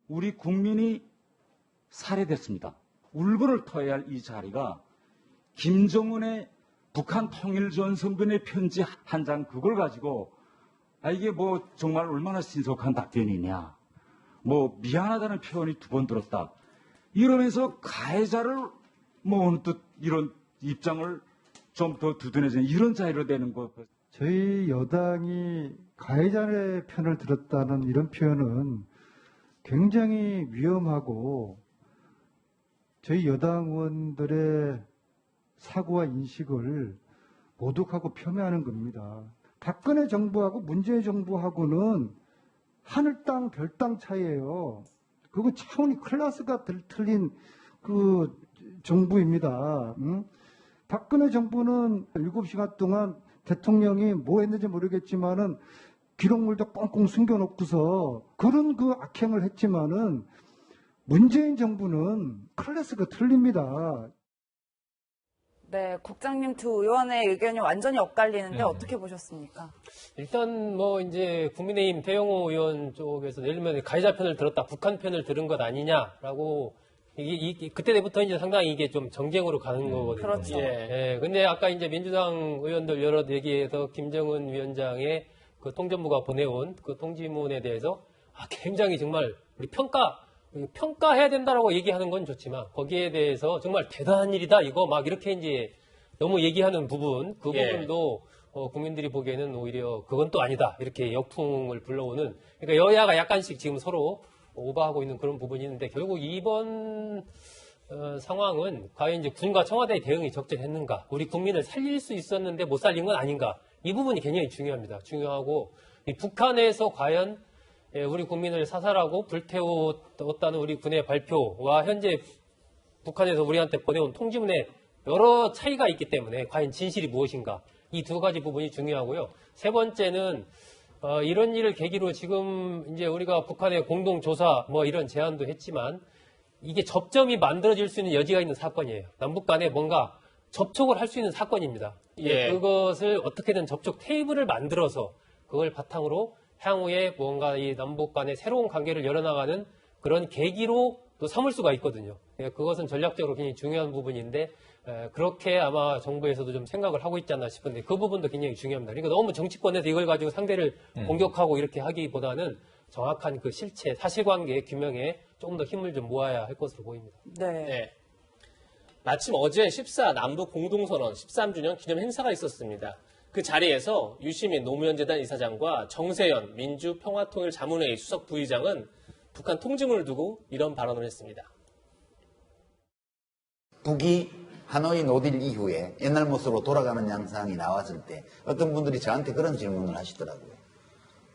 우리 국민이 살해됐습니다. 울분을 터야 할 이 자리가 김정은의 북한 통일전선군의 편지 한 장 그걸 가지고 이게 뭐 정말 얼마나 신속한 답변이냐. 뭐 미안하다는 표현이 2번 들었다. 이러면서 가해자를 뭐 어느 또 이런 입장을 좀 더 두둔해주는 이런 자리로 되는 것. 저희 여당이 가해자의 편을 들었다는 이런 표현은 굉장히 위험하고 저희 여당 의원들의 사고와 인식을 모독하고 폄훼하는 겁니다. 박근혜 정부하고 문재인 정부하고는 하늘 땅 별 땅 차이예요. 그거 차원이 클래스가 틀린 그 정부입니다. 박근혜 정부는 7시간 동안 대통령이 뭐 했는지 모르겠지만은 기록물도 꽁꽁 숨겨놓고서 그런 그 악행을 했지만은 문재인 정부는 클래스가 틀립니다. 네, 국장님 두 의원의 의견이 완전히 엇갈리는데 네. 어떻게 보셨습니까? 일단 뭐 이제 국민의힘 태영호 의원 쪽에서 예를 들면 가해자 편을 들었다, 북한 편을 들은 것 아니냐라고 그때부터 이제 상당히 이게 좀 정쟁으로 가는 거거든요. 그렇죠. 예, 근데 아까 이제 민주당 의원들 여러 얘기에서 김정은 위원장의 그 통전부가 보내온 그 통지문에 대해서 굉장히 정말 우리 평가해야 된다라고 얘기하는 건 좋지만 거기에 대해서 정말 대단한 일이다 이거 막 이렇게 이제 너무 얘기하는 부분 그 예. 부분도 국민들이 보기에는 오히려 그건 또 아니다 이렇게 역풍을 불러오는 그러니까 여야가 약간씩 지금 서로 오버하고 있는 그런 부분이 있는데 결국 이번 상황은 과연 이제 군과 청와대의 대응이 적절했는가 우리 국민을 살릴 수 있었는데 못 살린 건 아닌가 이 부분이 굉장히 중요합니다. 중요하고 이 북한에서 과연 우리 국민을 사살하고 불태웠다는 우리 군의 발표와 현재 북한에서 우리한테 보내온 통지문에 여러 차이가 있기 때문에 과연 진실이 무엇인가 이 두 가지 부분이 중요하고요. 세 번째는 이런 일을 계기로 지금 이제 우리가 북한의 공동조사 뭐 이런 제안도 했지만 이게 접점이 만들어질 수 있는 여지가 있는 사건이에요. 남북 간에 뭔가 접촉을 할 수 있는 사건입니다. 예. 그것을 어떻게든 접촉 테이블을 만들어서 그걸 바탕으로 향후에 뭔가 이 남북 간의 새로운 관계를 열어나가는 그런 계기로 또 삼을 수가 있거든요. 그것은 전략적으로 굉장히 중요한 부분인데 그렇게 아마 정부에서도 좀 생각을 하고 있지 않나 싶은데 그 부분도 굉장히 중요합니다. 그러니까 너무 정치권에서 이걸 가지고 상대를 공격하고 이렇게 하기보다는 정확한 그 실체, 사실관계 규명에 조금 더 힘을 좀 모아야 할 것으로 보입니다. 네. 마침 어제 14 남북 공동선언 13주년 기념 행사가 있었습니다. 그 자리에서 유시민 노무현재단 이사장과 정세현 민주평화통일자문회의 수석 부의장은 북한 통지문을 두고 이런 발언을 했습니다. 북이 하노이 노딜 이후에 옛날 모습으로 돌아가는 양상이 나왔을 때 어떤 분들이 저한테 그런 질문을 하시더라고요.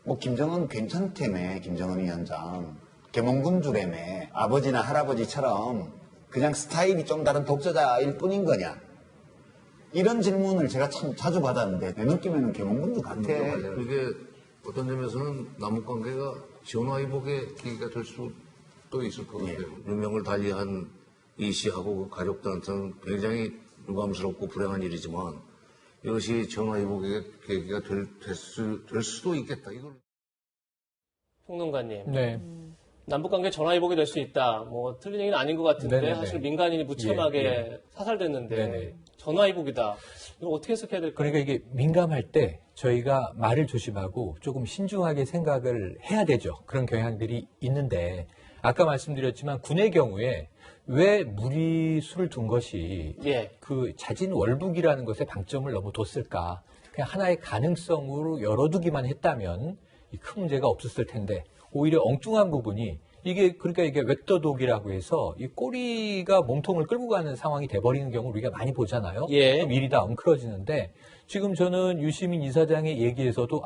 뭐 김정은 괜찮다며 김정은 위원장 계몽군주라며 아버지나 할아버지처럼 그냥 스타일이 좀 다른 독재자일 뿐인 거냐. 이런 질문을 제가 참 자주 받았는데 내 느낌에는 계몽군주 같아. 그게 어떤 점에서는 남북관계가 전화위복의 계기가 될 수도 있을 것 같아요. 유명을 달리한 이 씨하고 그 가족들한테는 굉장히 유감스럽고 불행한 일이지만 이것이 전화위복의 계기가 될 수도 있겠다. 이걸 평론가님. 네. 남북관계 전화위복이 될 수 있다. 뭐 틀린 얘기는 아닌 것 같은데 네네네. 사실 민간인이 무참하게 예. 사살됐는데 네네. 전화위복이다. 이거 어떻게 해석해야 될까요? 그러니까 이게 민감할 때 저희가 말을 조심하고 조금 신중하게 생각을 해야 되죠. 그런 경향들이 있는데 아까 말씀드렸지만 군의 경우에 왜 무리수를 둔 것이 그 자진 월북이라는 것에 방점을 너무 뒀을까? 그냥 하나의 가능성으로 열어두기만 했다면 큰 문제가 없었을 텐데 오히려 엉뚱한 부분이 이게 그러니까 이게 웻더독이라고 해서 이 꼬리가 몸통을 끌고 가는 상황이 돼버리는 경우 우리가 많이 보잖아요. 그럼 일이 다 엉클어지는데 지금 저는 유시민 이사장의 얘기에서도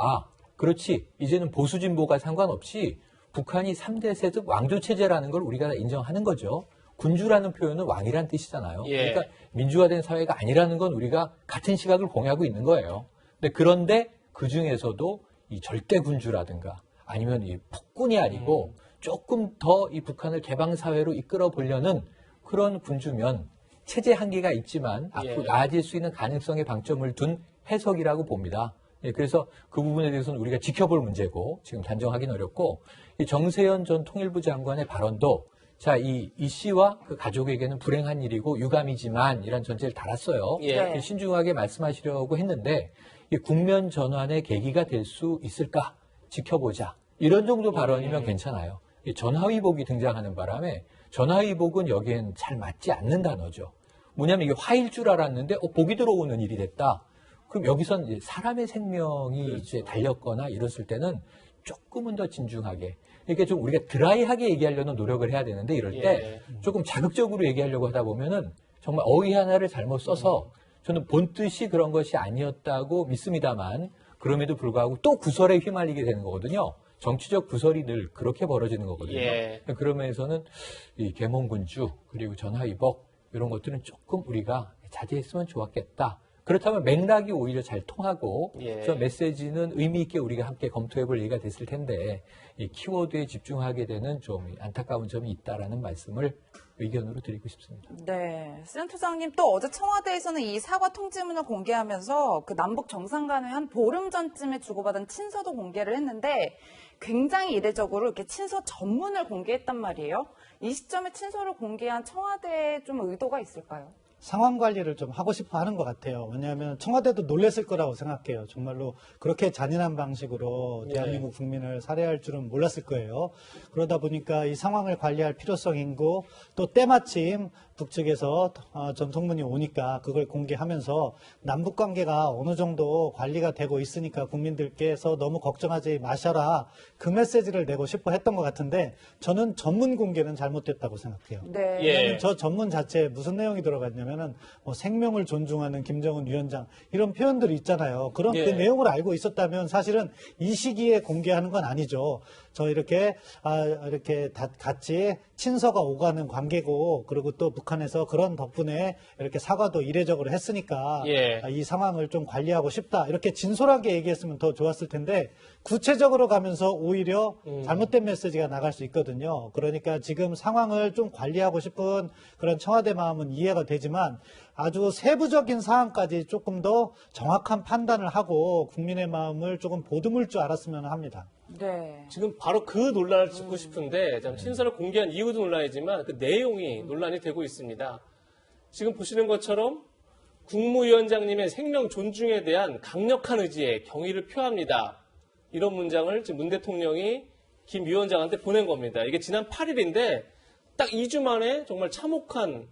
그렇지 이제는 보수 진보가 상관없이 북한이 3대 세습 왕조 체제라는 걸 우리가 인정하는 거죠. 군주라는 표현은 왕이란 뜻이잖아요. 그러니까 민주화된 사회가 아니라는 건 우리가 같은 시각을 공유하고 있는 거예요. 그런데 그 중에서도 이 절대 군주라든가 아니면 이 폭군이 아니고 조금 더 이 북한을 개방사회로 이끌어 보려는 그런 군주면 체제 한계가 있지만 앞으로 나아질 수 있는 가능성에 방점을 둔 해석이라고 봅니다. 그래서 그 부분에 대해서는 우리가 지켜볼 문제고 지금 단정하기는 어렵고 이 정세현 전 통일부 장관의 발언도 자, 이 씨와 그 가족에게는 불행한 일이고 유감이지만 이런 전제를 달았어요. 신중하게 말씀하시려고 했는데 이 국면 전환의 계기가 될 수 있을까 지켜보자. 이런 정도 발언이면 괜찮아요. 이 전화위복이 등장하는 바람에 전화위복은 여기엔 잘 맞지 않는 단어죠. 뭐냐면 이게 화일 줄 알았는데 복이 들어오는 일이 됐다. 그럼 여기선 이제 사람의 생명이 이제 달렸거나 이랬을 때는 조금은 더 진중하게 이렇게 좀 우리가 드라이하게 얘기하려는 노력을 해야 되는데 이럴 때 조금 자극적으로 얘기하려고 하다 보면은 정말 어휘 하나를 잘못 써서 저는 본 뜻이 그런 것이 아니었다고 믿습니다만 그럼에도 불구하고 또 구설에 휘말리게 되는 거거든요. 정치적 구설이 늘 그렇게 벌어지는 거거든요. 그런 면에서는 이 계몽군주 그리고 전화위복 이런 것들은 조금 우리가 자제했으면 좋았겠다. 그렇다면 맥락이 오히려 잘 통하고 저 메시지는 의미 있게 우리가 함께 검토해볼 얘기가 됐을 텐데 이 키워드에 집중하게 되는 좀 안타까운 점이 있다라는 말씀을 의견으로 드리고 싶습니다. 네. 센터장님 또 어제 청와대에서는 이 사과 통지문을 공개하면서 그 남북 정상간에 한 보름 전쯤에 주고받은 친서도 공개를 했는데 굉장히 이례적으로 이렇게 친서 전문을 공개했단 말이에요. 이 시점에 친서를 공개한 청와대에 좀 의도가 있을까요? 상황 관리를 좀 하고 싶어 하는 것 같아요. 왜냐하면 청와대도 놀랬을 거라고 생각해요. 정말로 그렇게 잔인한 방식으로 대한민국 국민을 살해할 줄은 몰랐을 거예요. 그러다 보니까 이 상황을 관리할 필요성이 있고 또 때마침 북측에서 전통문이 오니까 그걸 공개하면서 남북 관계가 어느 정도 관리가 되고 있으니까 국민들께서 너무 걱정하지 마셔라. 그 메시지를 내고 싶어 했던 것 같은데 저는 전문 공개는 잘못됐다고 생각해요. 네. 왜냐하면 저 전문 자체에 무슨 내용이 들어갔냐면은 뭐 생명을 존중하는 김정은 위원장 이런 표현들이 있잖아요. 그런 그 내용을 알고 있었다면 사실은 이 시기에 공개하는 건 아니죠. 저 이렇게 같이 친서가 오가는 관계고 그리고 또 북한에서 그런 덕분에 이렇게 사과도 이례적으로 했으니까 이 상황을 좀 관리하고 싶다 이렇게 진솔하게 얘기했으면 더 좋았을 텐데 구체적으로 가면서 오히려 잘못된 메시지가 나갈 수 있거든요. 그러니까 지금 상황을 좀 관리하고 싶은 그런 청와대 마음은 이해가 되지만 아주 세부적인 사항까지 조금 더 정확한 판단을 하고 국민의 마음을 조금 보듬을 줄 알았으면 합니다. 네. 지금 바로 그 논란을 짚고 싶은데 친서를 공개한 이유도 논란이지만 그 내용이 논란이 되고 있습니다. 지금 보시는 것처럼 국무위원장님의 생명 존중에 대한 강력한 의지에 경의를 표합니다. 이런 문장을 지금 문 대통령이 김 위원장한테 보낸 겁니다. 이게 지난 8일인데 딱 2주 만에 정말 참혹한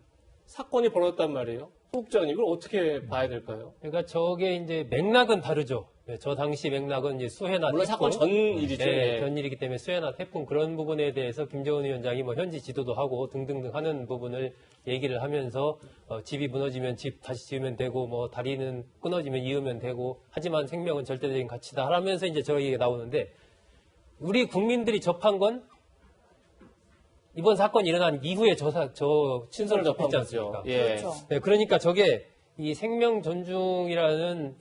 사건이 벌어졌단 말이에요. 국장님 이걸 어떻게 봐야 될까요? 그러니까 저게 이제 맥락은 다르죠. 저 당시 맥락은 이제 수해나 물론 사건 전 일이죠. 네, 전 일이기 때문에 수해나 태풍 그런 부분에 대해서 김정은 위원장이 뭐 현지 지도도 하고 등등등 하는 부분을 얘기를 하면서 집이 무너지면 집 다시 지으면 되고 뭐 다리는 끊어지면 이으면 되고 하지만 생명은 절대적인 가치다 하면서 이제 저 얘기가 나오는데 우리 국민들이 접한 건 이번 사건이 일어난 이후에 저 친서를 접했지 않습니까? 예. 그렇죠. 네, 그러니까 저게 이 생명 존중이라는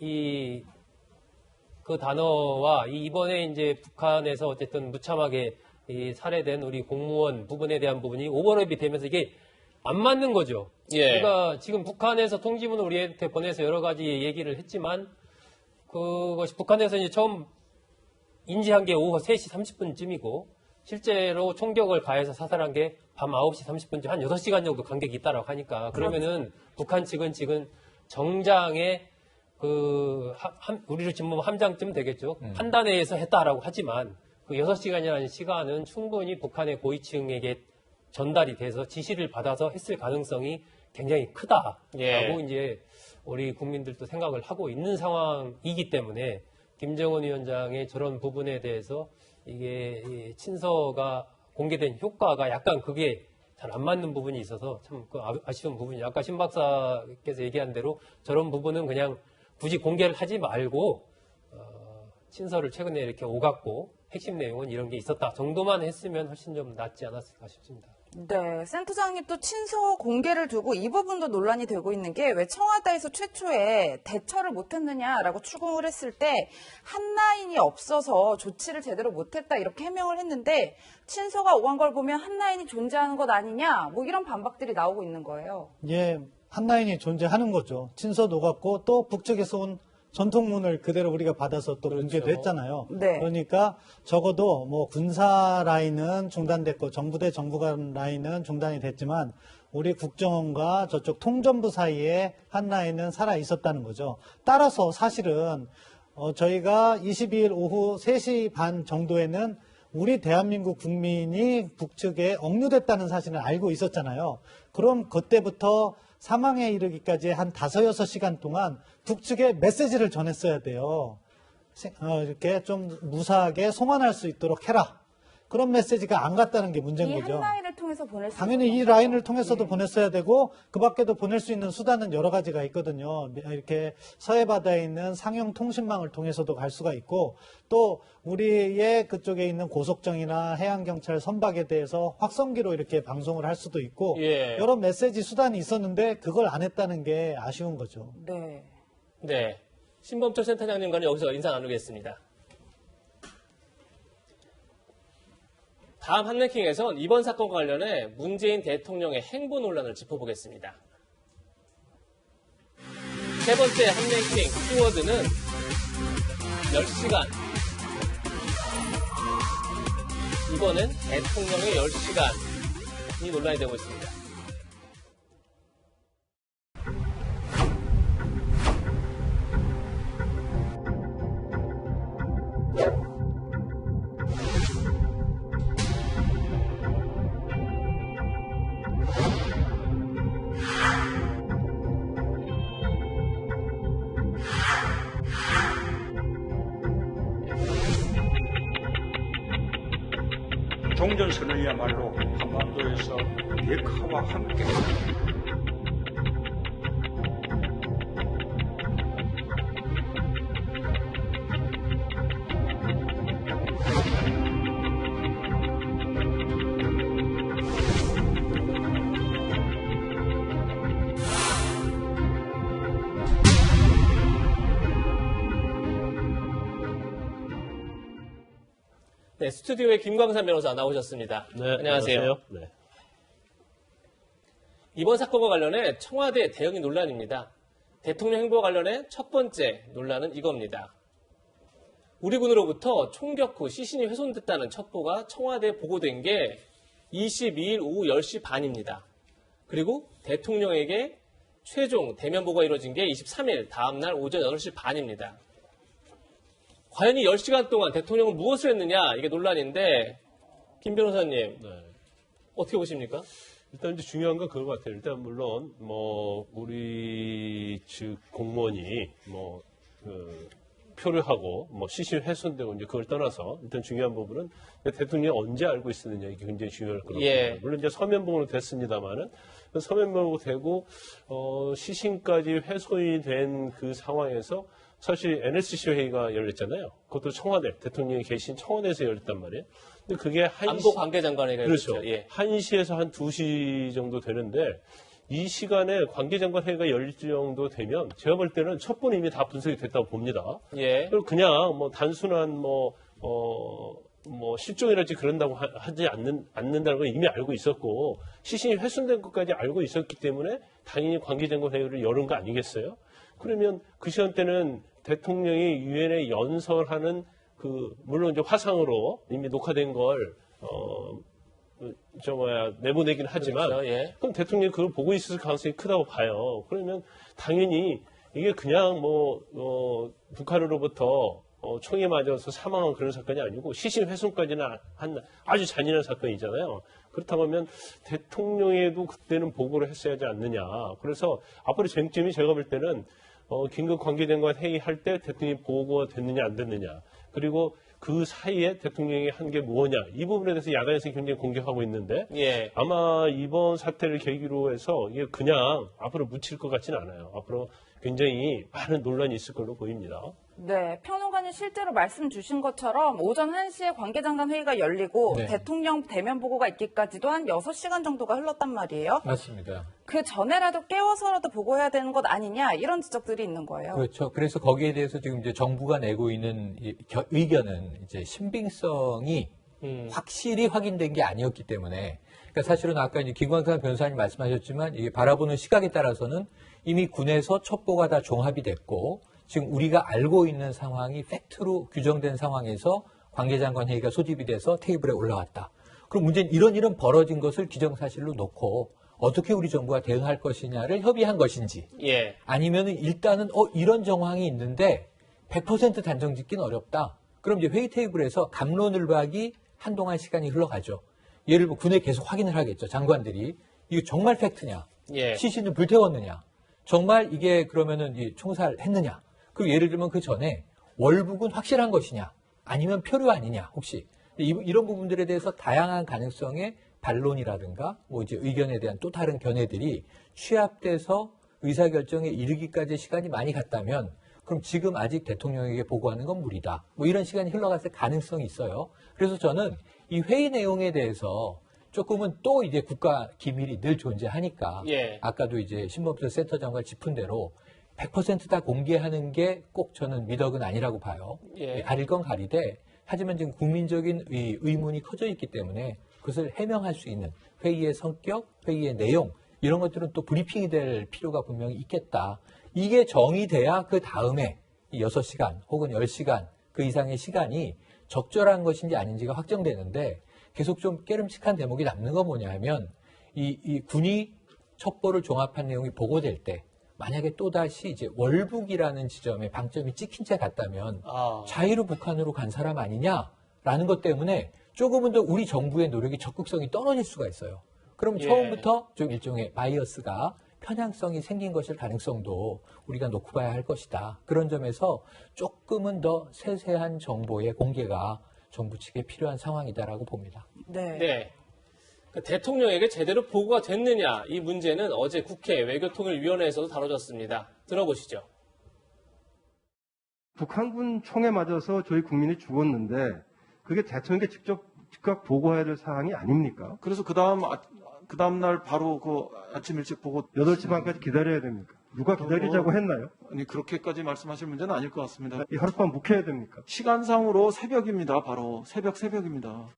그 단어와 이번에 이제 북한에서 어쨌든 무참하게 살해된 우리 공무원 부분에 대한 부분이 오버랩이 되면서 이게 안 맞는 거죠. 그러니까 지금 북한에서 통지문을 우리한테 보내서 여러 가지 얘기를 했지만 그것이 북한에서 이제 처음 인지한 게 오후 3시 30분쯤이고 실제로 총격을 가해서 사살한 게 밤 9시 30분쯤 한 6시간 정도 간격이 있다라고 하니까 그러면은 북한 측은 지금 정장에 우리로 지금 함장쯤 되겠죠. 판단에 의해서 했다라고 하지만 그 6시간이라는 시간은 충분히 북한의 고위층에게 전달이 돼서 지시를 받아서 했을 가능성이 굉장히 크다라고 이제 우리 국민들도 생각을 하고 있는 상황이기 때문에 김정은 위원장의 저런 부분에 대해서 이게 친서가 공개된 효과가 약간 그게 잘 안 맞는 부분이 있어서 참 아쉬운 부분이에요. 아까 신 박사께서 얘기한 대로 저런 부분은 그냥 굳이 공개를 하지 말고 친서를 최근에 이렇게 오갔고 핵심 내용은 이런 게 있었다 정도만 했으면 훨씬 좀 낫지 않았을까 싶습니다. 네, 센터장님 또 친서 공개를 두고 이 부분도 논란이 되고 있는 게 왜 청와대에서 최초에 대처를 못했느냐라고 추궁을 했을 때 한라인이 없어서 조치를 제대로 못했다 이렇게 해명을 했는데 친서가 오간 걸 보면 한라인이 존재하는 것 아니냐 뭐 이런 반박들이 나오고 있는 거예요. 예, 한라인이 존재하는 거죠. 친서도 오갔고 또 북측에서 온 전통문을 그대로 우리가 받아서 또 공개도 했잖아요. 네. 그러니까 적어도 뭐 군사 라인은 중단됐고 정부대 정부 간 라인은 중단이 됐지만 우리 국정원과 저쪽 통전부 사이에 한 라인은 살아 있었다는 거죠. 따라서 사실은 저희가 22일 오후 3시 반 정도에는 우리 대한민국 국민이 북측에 억류됐다는 사실을 알고 있었잖아요. 그럼 그때부터 사망에 이르기까지 한 5-6시간 동안 북측에 메시지를 전했어야 돼요. 이렇게 좀 무사하게 송환할 수 있도록 해라. 그런 메시지가 안 갔다는 게 문제인 이 거죠. 한 라인을 통해서 보낼 수 당연히 이 라인을 통해서도 보냈어야 되고 그 밖에도 보낼 수 있는 수단은 여러 가지가 있거든요. 이렇게 서해 바다에 있는 상용 통신망을 통해서도 갈 수가 있고 또 우리의 그쪽에 있는 고속정이나 해양경찰 선박에 대해서 확성기로 이렇게 방송을 할 수도 있고 여러 메시지 수단이 있었는데 그걸 안 했다는 게 아쉬운 거죠. 네. 네. 신범철 센터장님과는 여기서 인사 나누겠습니다. 다음 한 랭킹에선 이번 사건과 관련해 문재인 대통령의 행보 논란을 짚어보겠습니다. 세 번째 한 랭킹 키워드는 10시간. 이번엔 대통령의 10시간이 논란이 되고 있습니다. 종전선언이야말로 한반도에서 백화와 함께 네, 스튜디오에 김광산 변호사 나오셨습니다. 네, 안녕하세요. 안녕하세요. 네. 이번 사건과 관련해 청와대 대응이 논란입니다. 대통령 행보와 관련해 첫 번째 논란은 이겁니다. 우리 군으로부터 총격 후 시신이 훼손됐다는 첩보가 청와대에 보고된 게 22일 오후 10시 반입니다. 그리고 대통령에게 최종 대면 보고가 이루어진 게 23일 다음날 오전 8시 반입니다. 과연 이 10시간 동안 대통령은 무엇을 했느냐 이게 논란인데 김 변호사님 어떻게 보십니까? 일단 이제 중요한 건 그거 같아요. 일단 물론 뭐 우리 측 공무원이 뭐 표류하고 뭐 시신 훼손되고 이제 그걸 떠나서 일단 중요한 부분은 대통령이 언제 알고 있었느냐 이게 굉장히 중요할 것 같아요. 예. 물론 이제 서면 보고는 됐습니다만은 서면 보고 되고 시신까지 훼손이 된 그 상황에서 사실 NSC 회의가 열렸잖아요. 그것도 청와대, 대통령이 계신 청와대에서 열렸단 말이에요. 근데 그게 안보 관계장관회가 그렇죠. 열렸죠. 예. 1시에서 한 2시 정도 되는데 이 시간에 관계장관 회의가 열릴 정도 되면 제가 볼 때는 첩보는 이미 다 분석이 됐다고 봅니다. 예. 그냥 뭐 단순한 뭐 실종이랄지 그런다고 하지 않는다는 걸 이미 알고 있었고 시신이 훼손된 것까지 알고 있었기 때문에 당연히 관계장관 회의를 열은 거 아니겠어요? 그러면 그 시간대는 대통령이 유엔에 연설하는 물론 이제 화상으로 이미 녹화된 걸 내보내긴 하지만 그렇죠, 예. 그럼 대통령이 그걸 보고 있을 가능성이 크다고 봐요. 그러면 당연히 이게 그냥 북한으로부터 총에 맞아서 사망한 그런 사건이 아니고 시신 훼손까지는 한 아주 잔인한 사건이잖아요. 그렇다고 하면 대통령에도 그때는 보고를 했어야 하지 않느냐. 그래서 앞으로 쟁점이 제가 볼 때는 긴급 관계장관 회의할 때 대통령이 보고가 됐느냐 안 됐느냐. 그리고 그 사이에 대통령이 한 게 뭐냐. 이 부분에 대해서 야당에서 굉장히 공격하고 있는데 예. 아마 이번 사태를 계기로 해서 이게 그냥 앞으로 묻힐 것 같지는 않아요. 앞으로 굉장히 많은 논란이 있을 걸로 보입니다. 네, 평론가님 실제로 말씀 주신 것처럼 오전 1시에 관계장관 회의가 열리고 네. 대통령 대면 보고가 있기까지도 한 6시간 정도가 흘렀단 말이에요. 맞습니다. 그 전에라도 깨워서라도 보고해야 되는 것 아니냐 이런 지적들이 있는 거예요. 그렇죠. 그래서 거기에 대해서 지금 이제 정부가 내고 있는 의견은 이제 신빙성이 확실히 확인된 게 아니었기 때문에 그러니까 사실은 아까 이제 김광산 변호사님 말씀하셨지만 이게 바라보는 시각에 따라서는 이미 군에서 첩보가 다 종합이 됐고 지금 우리가 알고 있는 상황이 팩트로 규정된 상황에서 관계장관 회의가 소집이 돼서 테이블에 올라왔다. 그럼 문제는 이런 벌어진 것을 기정사실로 놓고 어떻게 우리 정부가 대응할 것이냐를 협의한 것인지 예. 아니면은 일단은 이런 정황이 있는데 100% 단정 짓기는 어렵다. 그럼 이제 회의 테이블에서 갑론을박이 한동안 시간이 흘러가죠. 예를 들어 군에 계속 확인을 하겠죠. 장관들이 이거 정말 팩트냐? 예. 시신을 불태웠느냐? 정말 이게 그러면은 총살했느냐? 그리고 예를 들면 그 전에 월북은 확실한 것이냐? 아니면 표류 아니냐? 혹시 이런 부분들에 대해서 다양한 가능성의 반론이라든가 뭐 이제 의견에 대한 또 다른 견해들이 취합돼서 의사결정에 이르기까지 시간이 많이 갔다면 그럼 지금 아직 대통령에게 보고하는 건 무리다. 뭐 이런 시간이 흘러갔을 가능성이 있어요. 그래서 저는 이 회의 내용에 대해서 조금은 또 이제 국가 기밀이 늘 존재하니까 예. 아까도 이제 신범수 센터장관 짚은 대로 100% 다 공개하는 게 꼭 저는 미덕은 아니라고 봐요. 예. 가릴 건 가리되 하지만 지금 국민적인 의문이 커져 있기 때문에 그것을 해명할 수 있는 회의의 성격, 회의의 내용 이런 것들은 또 브리핑이 될 필요가 분명히 있겠다. 이게 정의돼야 그 다음에 6시간 혹은 10시간 그 이상의 시간이 적절한 것인지 아닌지가 확정되는데 계속 좀 깨름칙한 대목이 남는 건 뭐냐 하면 이 군이 첩보를 종합한 내용이 보고될 때 만약에 또다시 이제 월북이라는 지점에 방점이 찍힌 채 갔다면 자유로 북한으로 간 사람 아니냐라는 것 때문에 조금은 더 우리 정부의 노력이 적극성이 떨어질 수가 있어요. 그럼 처음부터 좀 일종의 바이어스가 편향성이 생긴 것일 가능성도 우리가 놓고 봐야 할 것이다. 그런 점에서 조금은 더 세세한 정보의 공개가 정부 측에 필요한 상황이다라고 봅니다. 네. 그러니까 대통령에게 제대로 보고가 됐느냐 이 문제는 어제 국회 외교통일위원회에서도 다뤄졌습니다. 들어보시죠. 북한군 총에 맞아서 저희 국민이 죽었는데 그게 대통령에게 즉각 보고해야 될 사항이 아닙니까? 그래서 그 다음 날 바로 그 아침 일찍 보고 8시 반까지 기다려야 됩니까? 누가 기다리자고 했나요? 아니 그렇게까지 말씀하실 문제는 아닐 것 같습니다. 이 하룻밤 묵혀야 됩니까? 시간상으로 새벽입니다. 바로 새벽입니다.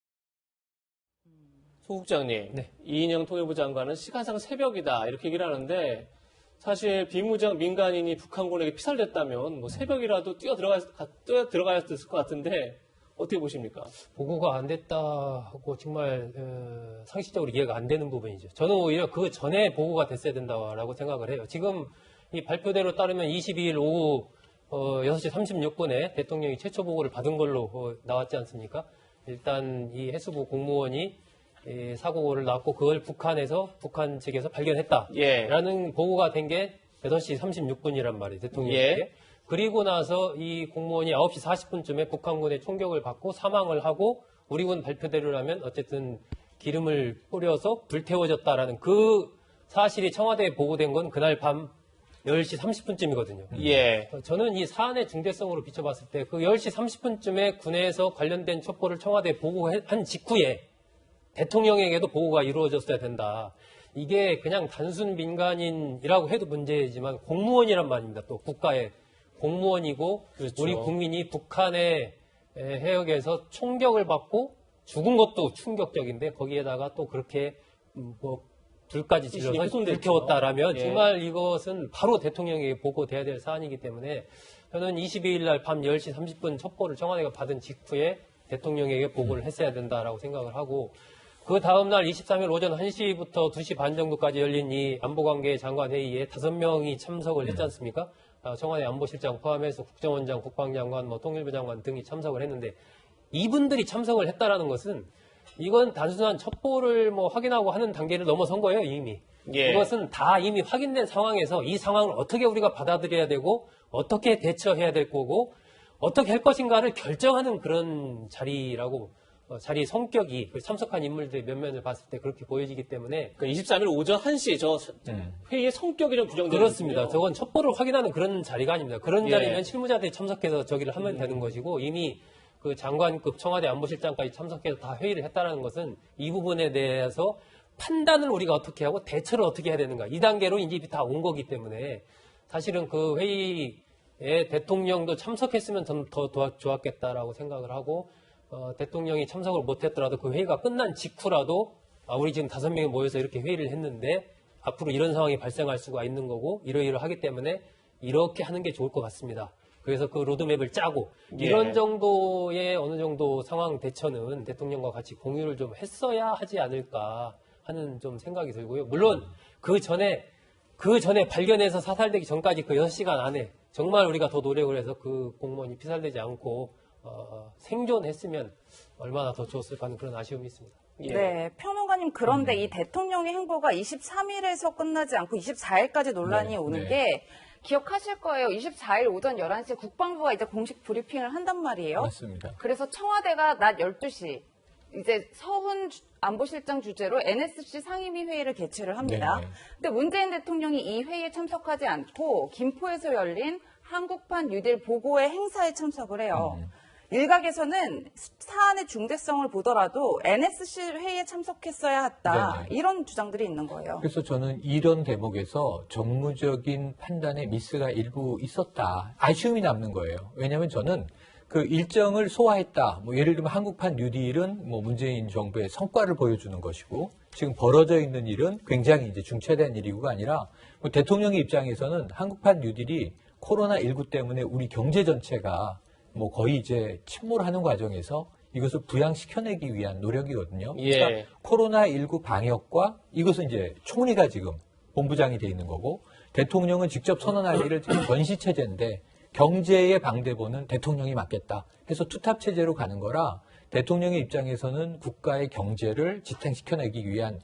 소국장님, 이인영 통일부 장관은 시간상 새벽이다 이렇게 얘기를 하는데 사실 비무장 민간인이 북한군에게 피살됐다면 뭐 새벽이라도 뛰어 들어가야 됐을 것 같은데 어떻게 보십니까? 보고가 안 됐다고 정말 상식적으로 이해가 안 되는 부분이죠. 저는 오히려 그 전에 보고가 됐어야 된다고 생각을 해요. 지금 이 발표대로 따르면 22일 오후 6시 36분에 대통령이 최초 보고를 받은 걸로 나왔지 않습니까? 일단 이 해수부 공무원이 사고를 낳았고 그걸 북한 측에서 발견했다라는 보고가 된 게 8시 36분이란 말이에요. 대통령에게. 그리고 나서 이 공무원이 9시 40분쯤에 북한군의 총격을 받고 사망을 하고 우리 군 발표대로라면 어쨌든 기름을 뿌려서 불태워졌다라는 그 사실이 청와대에 보고된 건 그날 밤 10시 30분쯤이거든요. 저는 이 사안의 중대성으로 비춰봤을 때 그 10시 30분쯤에 군에서 관련된 첩보를 청와대에 보고한 직후에 대통령에게도 보고가 이루어졌어야 된다. 이게 그냥 단순 민간인이라고 해도 문제지만 공무원이란 말입니다. 또 국가의 공무원이고 우리 국민이 북한의 해역에서 총격을 받고 죽은 것도 충격적인데 거기에다가 또 그렇게 뭐 불까지 질러서 불태웠다라면 정말 이것은 바로 대통령에게 보고돼야 될 사안이기 때문에 저는 22일 날 밤 10시 30분 첩보를 청와대가 받은 직후에 대통령에게 보고를 했어야 된다라고 생각을 하고 그 다음날 23일 오전 1시부터 2시 반 정도까지 열린 이 안보관계 장관 회의에 5명이 참석을 했지 않습니까? 청와대 안보실장 포함해서 국정원장, 국방장관, 통일부 장관 등이 참석을 했는데 이분들이 참석을 했다라는 것은 이건 단순한 첩보를 확인하고 하는 단계를 넘어선 거예요, 이미. 이것은 다 이미 확인된 상황에서 이 상황을 어떻게 우리가 받아들여야 되고 어떻게 대처해야 될 거고 어떻게 할 것인가를 결정하는 그런 자리라고 자리 성격이 참석한 인물들의 면면을 봤을 때 그렇게 보여지기 때문에 그러니까 23일 오전 1시 저 회의의 성격이 좀 부정되는 그렇습니다. 저건 첩보를 확인하는 그런 자리가 아닙니다. 그런 자리면 실무자들이 참석해서 저기를 하면 되는 것이고 이미 그 장관급 청와대 안보실장까지 참석해서 다 회의를 했다는 것은 이 부분에 대해서 판단을 우리가 어떻게 하고 대처를 어떻게 해야 되는가 이 단계로 이제 다 온 거기 때문에 사실은 그 회의에 대통령도 참석했으면 더 좋았겠다라고 생각을 하고 대통령이 참석을 못했더라도 그 회의가 끝난 직후라도 우리 지금 5명이 모여서 이렇게 회의를 했는데 앞으로 이런 상황이 발생할 수가 있는 거고 이러이러하기 때문에 이렇게 하는 게 좋을 것 같습니다. 그래서 그 로드맵을 짜고 이런 정도의 어느 정도 상황 대처는 대통령과 같이 공유를 좀 했어야 하지 않을까 하는 좀 생각이 들고요. 물론 그 전에 발견해서 사살되기 전까지 그 6시간 안에 정말 우리가 더 노력을 해서 그 공무원이 피살되지 않고 생존했으면 얼마나 더 좋았을까 하는 그런 아쉬움이 있습니다. 네, 평론가님 그런데 이 대통령의 행보가 23일에서 끝나지 않고 24일까지 논란이 오는 게 기억하실 거예요. 24일 오전 11시에 국방부가 이제 공식 브리핑을 한단 말이에요. 맞습니다. 그래서 청와대가 낮 12시 이제 서훈 안보실장 주재로 NSC 상임위 회의를 개최를 합니다. 근데 문재인 대통령이 이 회의에 참석하지 않고 김포에서 열린 한국판 뉴딜 보고회 행사에 참석을 해요. 일각에서는 사안의 중대성을 보더라도 NSC 회의에 참석했어야 했다. 이런 주장들이 있는 거예요. 그래서 저는 이런 대목에서 정무적인 판단에 미스가 일부 있었다. 아쉬움이 남는 거예요. 왜냐하면 저는 그 일정을 소화했다. 뭐 예를 들면 한국판 뉴딜은 뭐 문재인 정부의 성과를 보여주는 것이고 지금 벌어져 있는 일은 굉장히 이제 중차대한 일이고가 아니라 뭐 대통령의 입장에서는 한국판 뉴딜이 코로나19 때문에 우리 경제 전체가 뭐 거의 이제 침몰하는 과정에서 이것을 부양시켜내기 위한 노력이거든요. 예. 그러니까 코로나19 방역과 이것은 이제 총리가 지금 본부장이 돼 있는 거고 대통령은 직접 선언할 일을 전시체제인데 경제의 방대본은 대통령이 맡겠다 해서 투탑체제로 가는 거라 대통령의 입장에서는 국가의 경제를 지탱시켜내기 위한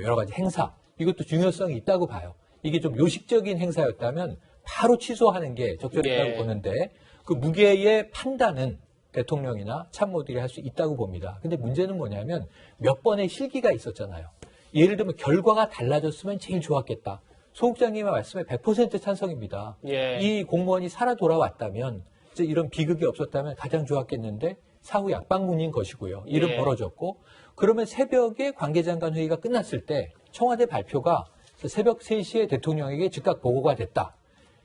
여러 가지 행사 이것도 중요성이 있다고 봐요. 이게 좀 요식적인 행사였다면 바로 취소하는 게 적절했다고 예. 보는데 그 무게의 판단은 대통령이나 참모들이 할 수 있다고 봅니다. 근데 문제는 뭐냐면 몇 번의 실기가 있었잖아요. 예를 들면 결과가 달라졌으면 제일 좋았겠다. 소 국장님의 말씀에 100% 찬성입니다. 예. 이 공무원이 살아 돌아왔다면 이제 이런 비극이 없었다면 가장 좋았겠는데 사후 약방문인 것이고요. 일은 예. 벌어졌고 그러면 새벽에 관계장관 회의가 끝났을 때 청와대 발표가 새벽 3시에 대통령에게 즉각 보고가 됐다.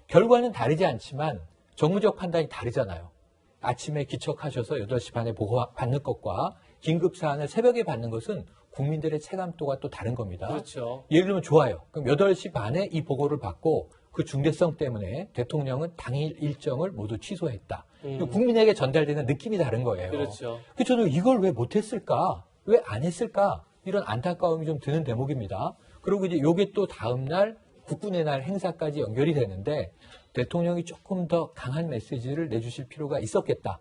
결과는 다르지 않지만 정무적 판단이 다르잖아요. 아침에 기척하셔서 8시 반에 보고 받는 것과 긴급사안을 새벽에 받는 것은 국민들의 체감도가 또 다른 겁니다. 그렇죠. 예를 들면 좋아요. 그럼 8시 반에 이 보고를 받고 그 중대성 때문에 대통령은 당일 일정을 모두 취소했다. 국민에게 전달되는 느낌이 다른 거예요. 그렇죠. 저는 이걸 왜 못했을까? 왜 안 했을까? 이런 안타까움이 좀 드는 대목입니다. 그리고 이제 요게 또 다음날 국군의 날 행사까지 연결이 되는데 대통령이 조금 더 강한 메시지를 내주실 필요가 있었겠다.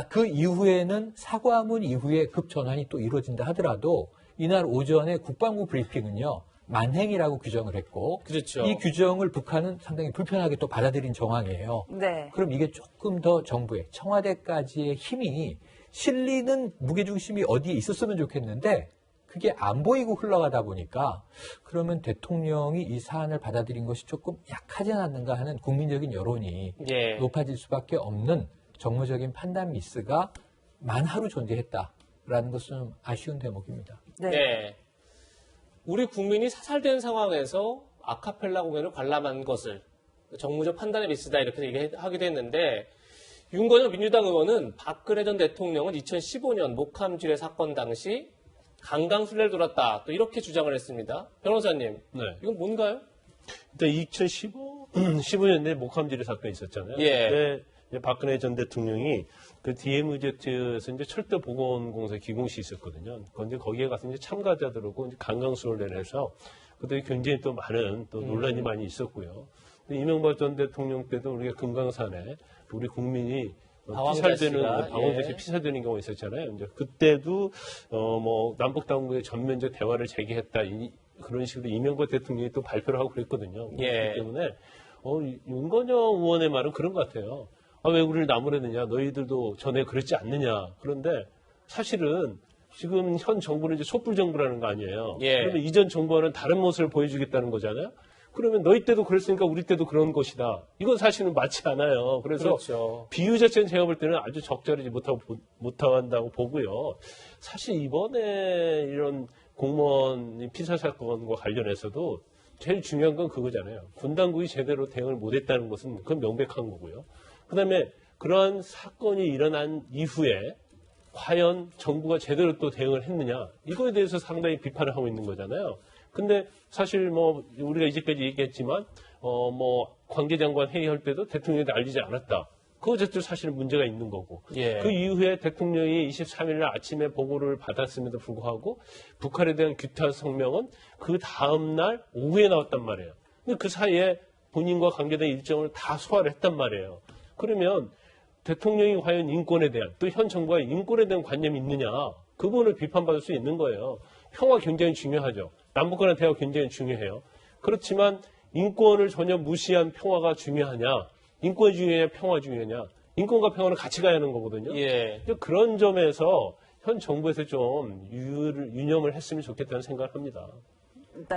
그 이후에는 사과문 이후에 급전환이 또 이루어진다 하더라도 이날 오전에 국방부 브리핑은요. 만행이라고 규정을 했고 그렇죠. 이 규정을 북한은 상당히 불편하게 또 받아들인 정황이에요. 네. 그럼 이게 조금 더 정부의 청와대까지의 힘이 실리는 무게중심이 어디에 있었으면 좋겠는데 그게 안 보이고 흘러가다 보니까 그러면 대통령이 이 사안을 받아들인 것이 조금 약하지 않았는가 하는 국민적인 여론이 예. 높아질 수밖에 없는 정무적인 판단 미스가 만하루 존재했다라는 것은 아쉬운 대목입니다. 네. 우리 국민이 사살된 상황에서 아카펠라 공연을 관람한 것을 정무적 판단의 미스다 이렇게 얘기하기도 했는데 윤건영 민주당 의원은 박근혜 전 대통령은 2015년 목함지뢰 사건 당시 강강술래를 돌았다 또 이렇게 주장을 했습니다. 변호사님, 네. 이건 뭔가요? 일단 2015년에 목함지뢰 사건이 있었잖아요. 예. 그때 이제 박근혜 전 대통령이 그 DMZ에서 이제 철도보건공사 기공시 있었거든요. 그런데 거기에 가서 이제 참가자들하고 이제 강강술래를 해서 그때 굉장히 또 많은 또 논란이 많이 있었고요. 근데 이명박 전 대통령 때도 우리가 금강산에 우리 국민이 피살되는 방황자씨 피살되는 경우가 있었잖아요. 이제 그때도 뭐 남북 당국의 전면적 대화를 제기했다 그런 식으로 이명박 대통령이 또 발표를 하고 그랬거든요. 예. 그렇기 때문에 윤건영 의원의 말은 그런 것 같아요. 왜 우리를 나무래느냐? 너희들도 전에 그랬지 않느냐? 그런데 사실은 지금 현 정부는 이제 촛불 정부라는 거 아니에요. 예. 그러면 이전 정부와는 다른 모습을 보여주겠다는 거잖아요. 그러면 너희 때도 그랬으니까 우리 때도 그런 것이다. 이건 사실은 맞지 않아요. 그래서 그렇죠. 비유 자체는 제가 볼 때는 아주 적절하지 못한다고 보고요. 사실 이번에 이런 공무원 피살 사건과 관련해서도 제일 중요한 건 그거잖아요. 군 당국이 제대로 대응을 못했다는 것은 그건 명백한 거고요. 그다음에 그러한 사건이 일어난 이후에 과연 정부가 제대로 또 대응을 했느냐 이거에 대해서 상당히 비판을 하고 있는 거잖아요. 근데 사실 뭐 우리가 이제까지 얘기했지만 뭐 관계장관 회의할 때도 대통령이 알리지 않았다. 그거 자체도 사실은 문제가 있는 거고. 예. 그 이후에 대통령이 23일 날 아침에 보고를 받았음에도 불구하고 북한에 대한 규탄 성명은 그 다음 날 오후에 나왔단 말이에요. 근데 그 사이에 본인과 관계된 일정을 다 소화를 했단 말이에요. 그러면 대통령이 과연 인권에 대한 또 현 정부가 인권에 대한 관념이 있느냐 그 부분을 비판받을 수 있는 거예요. 평화 굉장히 중요하죠. 남북 간의 대화 굉장히 중요해요. 그렇지만 인권을 전혀 무시한 평화가 중요하냐 인권이 중요하냐 평화 중요하냐 인권과 평화는 같이 가야 하는 거거든요. 예. 그런 점에서 현 정부에서 좀 유념을 했으면 좋겠다는 생각을 합니다. 네,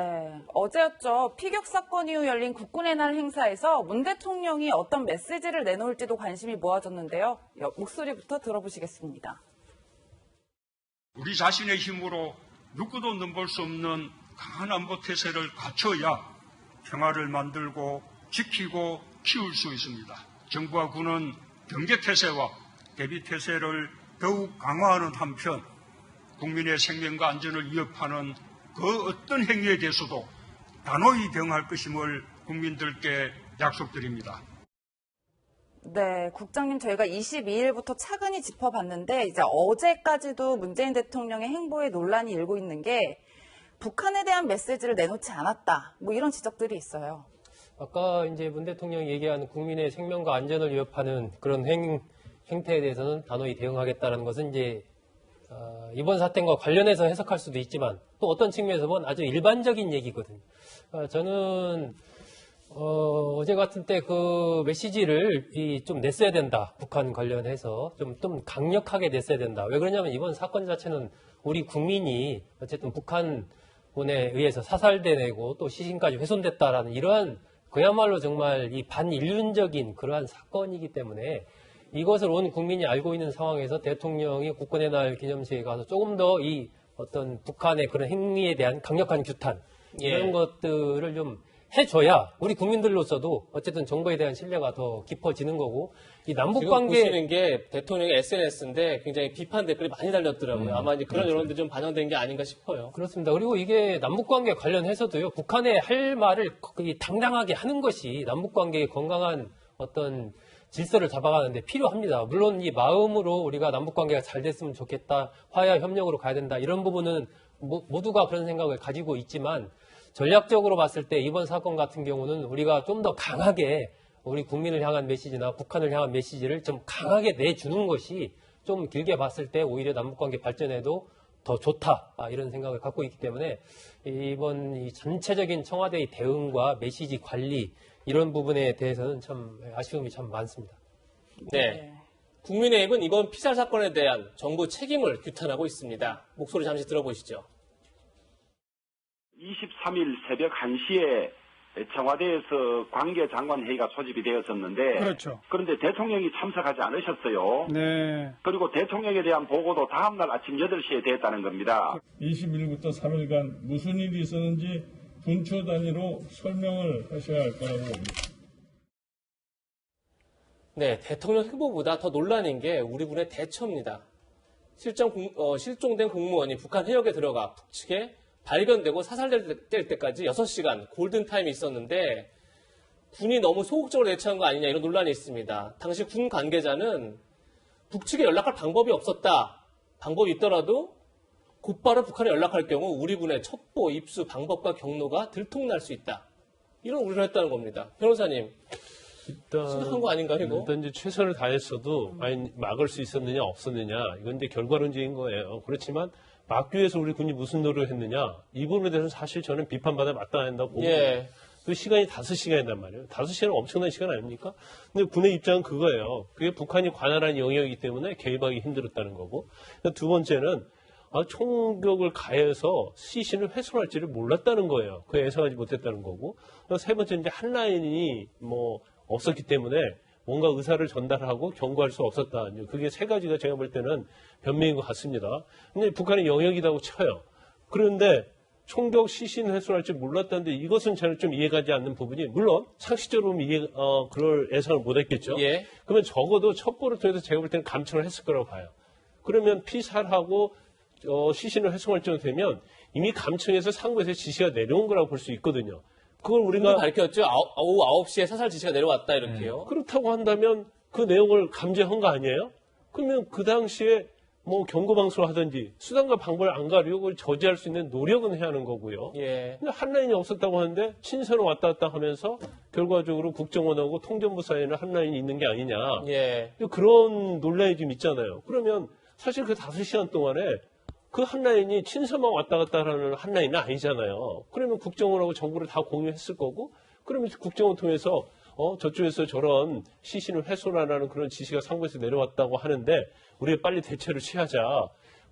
어제였죠. 피격 사건 이후 열린 국군의 날 행사에서 문 대통령이 어떤 메시지를 내놓을지도 관심이 모아졌는데요. 목소리부터 들어보시겠습니다. 우리 자신의 힘으로 누구도 넘볼 수 없는 강한 안보 태세를 갖춰야 평화를 만들고 지키고 키울 수 있습니다. 정부와 군은 경계태세와 대비태세를 더욱 강화하는 한편 국민의 생명과 안전을 위협하는 그 어떤 행위에 대해서도 단호히 대응할 것임을 국민들께 약속드립니다. 네, 국장님 저희가 22일부터 차근히 짚어봤는데 이제 어제까지도 문재인 대통령의 행보에 논란이 일고 있는 게 북한에 대한 메시지를 내놓지 않았다. 뭐 이런 지적들이 있어요. 아까 이제 문 대통령이 얘기한 국민의 생명과 안전을 위협하는 그런 행태에 대해서는 단호히 대응하겠다는 것은 이제 이번 사태과 관련해서 해석할 수도 있지만 또 어떤 측면에서 보면 아주 일반적인 얘기거든요. 저는 어제 같은 때 그 메시지를 좀 냈어야 된다. 북한 관련해서 좀 강력하게 냈어야 된다. 왜 그러냐면 이번 사건 자체는 우리 국민이 어쨌든 북한군에 의해서 사살되고 또 시신까지 훼손됐다라는 이러한 그야말로 정말 이 반인륜적인 그러한 사건이기 때문에 이것을 온 국민이 알고 있는 상황에서 대통령이 국군의 날 기념식에 가서 조금 더 이 어떤 북한의 그런 행위에 대한 강력한 규탄 이런 것들을 좀 해줘야 우리 국민들로서도 어쨌든 정부에 대한 신뢰가 더 깊어지는 거고 이 남북 관계 지금 보시는 게 대통령의 SNS인데 굉장히 비판 댓글이 많이 달렸더라고요. 아마 이제 그런 여론들이 좀 반영된 게 아닌가 싶어요. 그렇습니다. 그리고 이게 남북 관계 관련해서도요. 북한에 할 말을 당당하게 하는 것이 남북 관계의 건강한 어떤 질서를 잡아가는데 필요합니다. 물론 이 마음으로 우리가 남북 관계가 잘 됐으면 좋겠다, 화해와 협력으로 가야 된다 이런 부분은 모두가 그런 생각을 가지고 있지만. 전략적으로 봤을 때 이번 사건 같은 경우는 우리가 좀 더 강하게 우리 국민을 향한 메시지나 북한을 향한 메시지를 좀 강하게 내주는 것이 좀 길게 봤을 때 오히려 남북관계 발전에도 더 좋다 이런 생각을 갖고 있기 때문에 이번 이 전체적인 청와대의 대응과 메시지 관리 이런 부분에 대해서는 참 아쉬움이 참 많습니다. 네. 국민의힘은 이번 피살 사건에 대한 정부 책임을 규탄하고 있습니다. 목소리 잠시 들어보시죠. 23일 새벽 1시에 청와대에서 관계장관 회의가 소집이 되었었는데 그렇죠. 그런데 대통령이 참석하지 않으셨어요. 네. 그리고 대통령에 대한 보고도 다음날 아침 8시에 됐다는 겁니다. 20일부터 3일간 무슨 일이 있었는지 분초 단위로 설명을 하셔야 할 거라고 봅니다. 네, 대통령 후보보다 더 논란인 게 우리 군의 대처입니다. 실종된 공무원이 북한 해역에 들어가 북측에 발견되고 사살될 때까지 6시간 골든타임이 있었는데 군이 너무 소극적으로 대처한 거 아니냐 이런 논란이 있습니다. 당시 군 관계자는 북측에 연락할 방법이 없었다. 방법이 있더라도 곧바로 북한에 연락할 경우 우리 군의 첩보, 입수, 방법과 경로가 들통날 수 있다. 이런 우려를 했다는 겁니다. 변호사님. 심각한 거 아닌가요, 이거? 일단 이제 최선을 다했어도 막을 수 있었느냐 없었느냐 이건 이제 결과론적인 거예요. 그렇지만 막기 위해서 우리 군이 무슨 노력을 했느냐 이 부분에 대해서는 사실 저는 비판받아 마땅한다고 봅니다. 그 시간이 5시간이란 말이에요. 5시간은 엄청난 시간 아닙니까? 근데 군의 입장은 그거예요. 그게 북한이 관할한 영역이기 때문에 개입하기 힘들었다는 거고. 두 번째는 총격을 가해서 시신을 훼손할지를 몰랐다는 거예요. 그걸 예상하지 못했다는 거고. 세 번째는 이제 한 라인이 없었기 때문에 뭔가 의사를 전달하고 경고할 수 없었다. 그게 세 가지가 제가 볼 때는 변명인 것 같습니다. 근데 북한의 영역이라고 쳐요. 그런데 총격 시신 훼손할 줄 몰랐다는데 이것은 저는 좀 이해가지 않는 부분이 물론 상식적으로 그럴 예상을 못했겠죠. 그러면 적어도 첩보를 통해서 제가 볼 때는 감청을 했을 거라고 봐요. 그러면 피살하고 시신을 훼손할 정도 되면 이미 감청에서 상부에서 지시가 내려온 거라고 볼 수 있거든요. 그걸 우리가 밝혔죠. 오후 9시에 사살 지시가 내려왔다 이렇게요. 그렇다고 한다면 그 내용을 감지한 거 아니에요? 그러면 그 당시에 경고 방송을 하든지 수단과 방법을 안 가리고 그걸 저지할 수 있는 노력은 해야 하는 거고요. 근데 한라인이 없었다고 하는데 친선을 왔다 갔다 하면서 결과적으로 국정원하고 통전부 사이에는 한라인이 있는 게 아니냐. 그런 논란이 좀 있잖아요. 그러면 사실 그 5시간 동안에 그 한라인이 친서만 왔다 갔다 하는 한라인은 아니잖아요. 그러면 국정원하고 정부를 다 공유했을 거고, 그러면 국정원 통해서 저쪽에서 저런 시신을 훼손하라는 그런 지시가 상부에서 내려왔다고 하는데 우리가 빨리 대처를 취하자.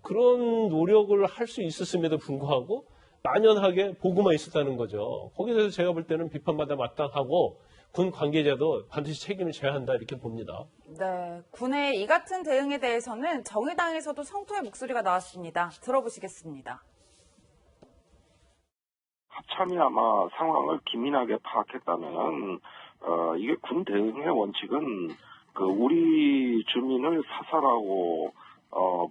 그런 노력을 할 수 있었음에도 불구하고 만연하게 보고만 있었다는 거죠. 거기에 대해서 제가 볼 때는 비판받아 마땅하고 군 관계자도 반드시 책임을 져야 한다 이렇게 봅니다. 네, 군의 이 같은 대응에 대해서는 정의당에서도 성토의 목소리가 나왔습니다. 들어보시겠습니다. 합참이 아마 상황을 기민하게 파악했다면 이게 군 대응의 원칙은 그 우리 주민을 사살하고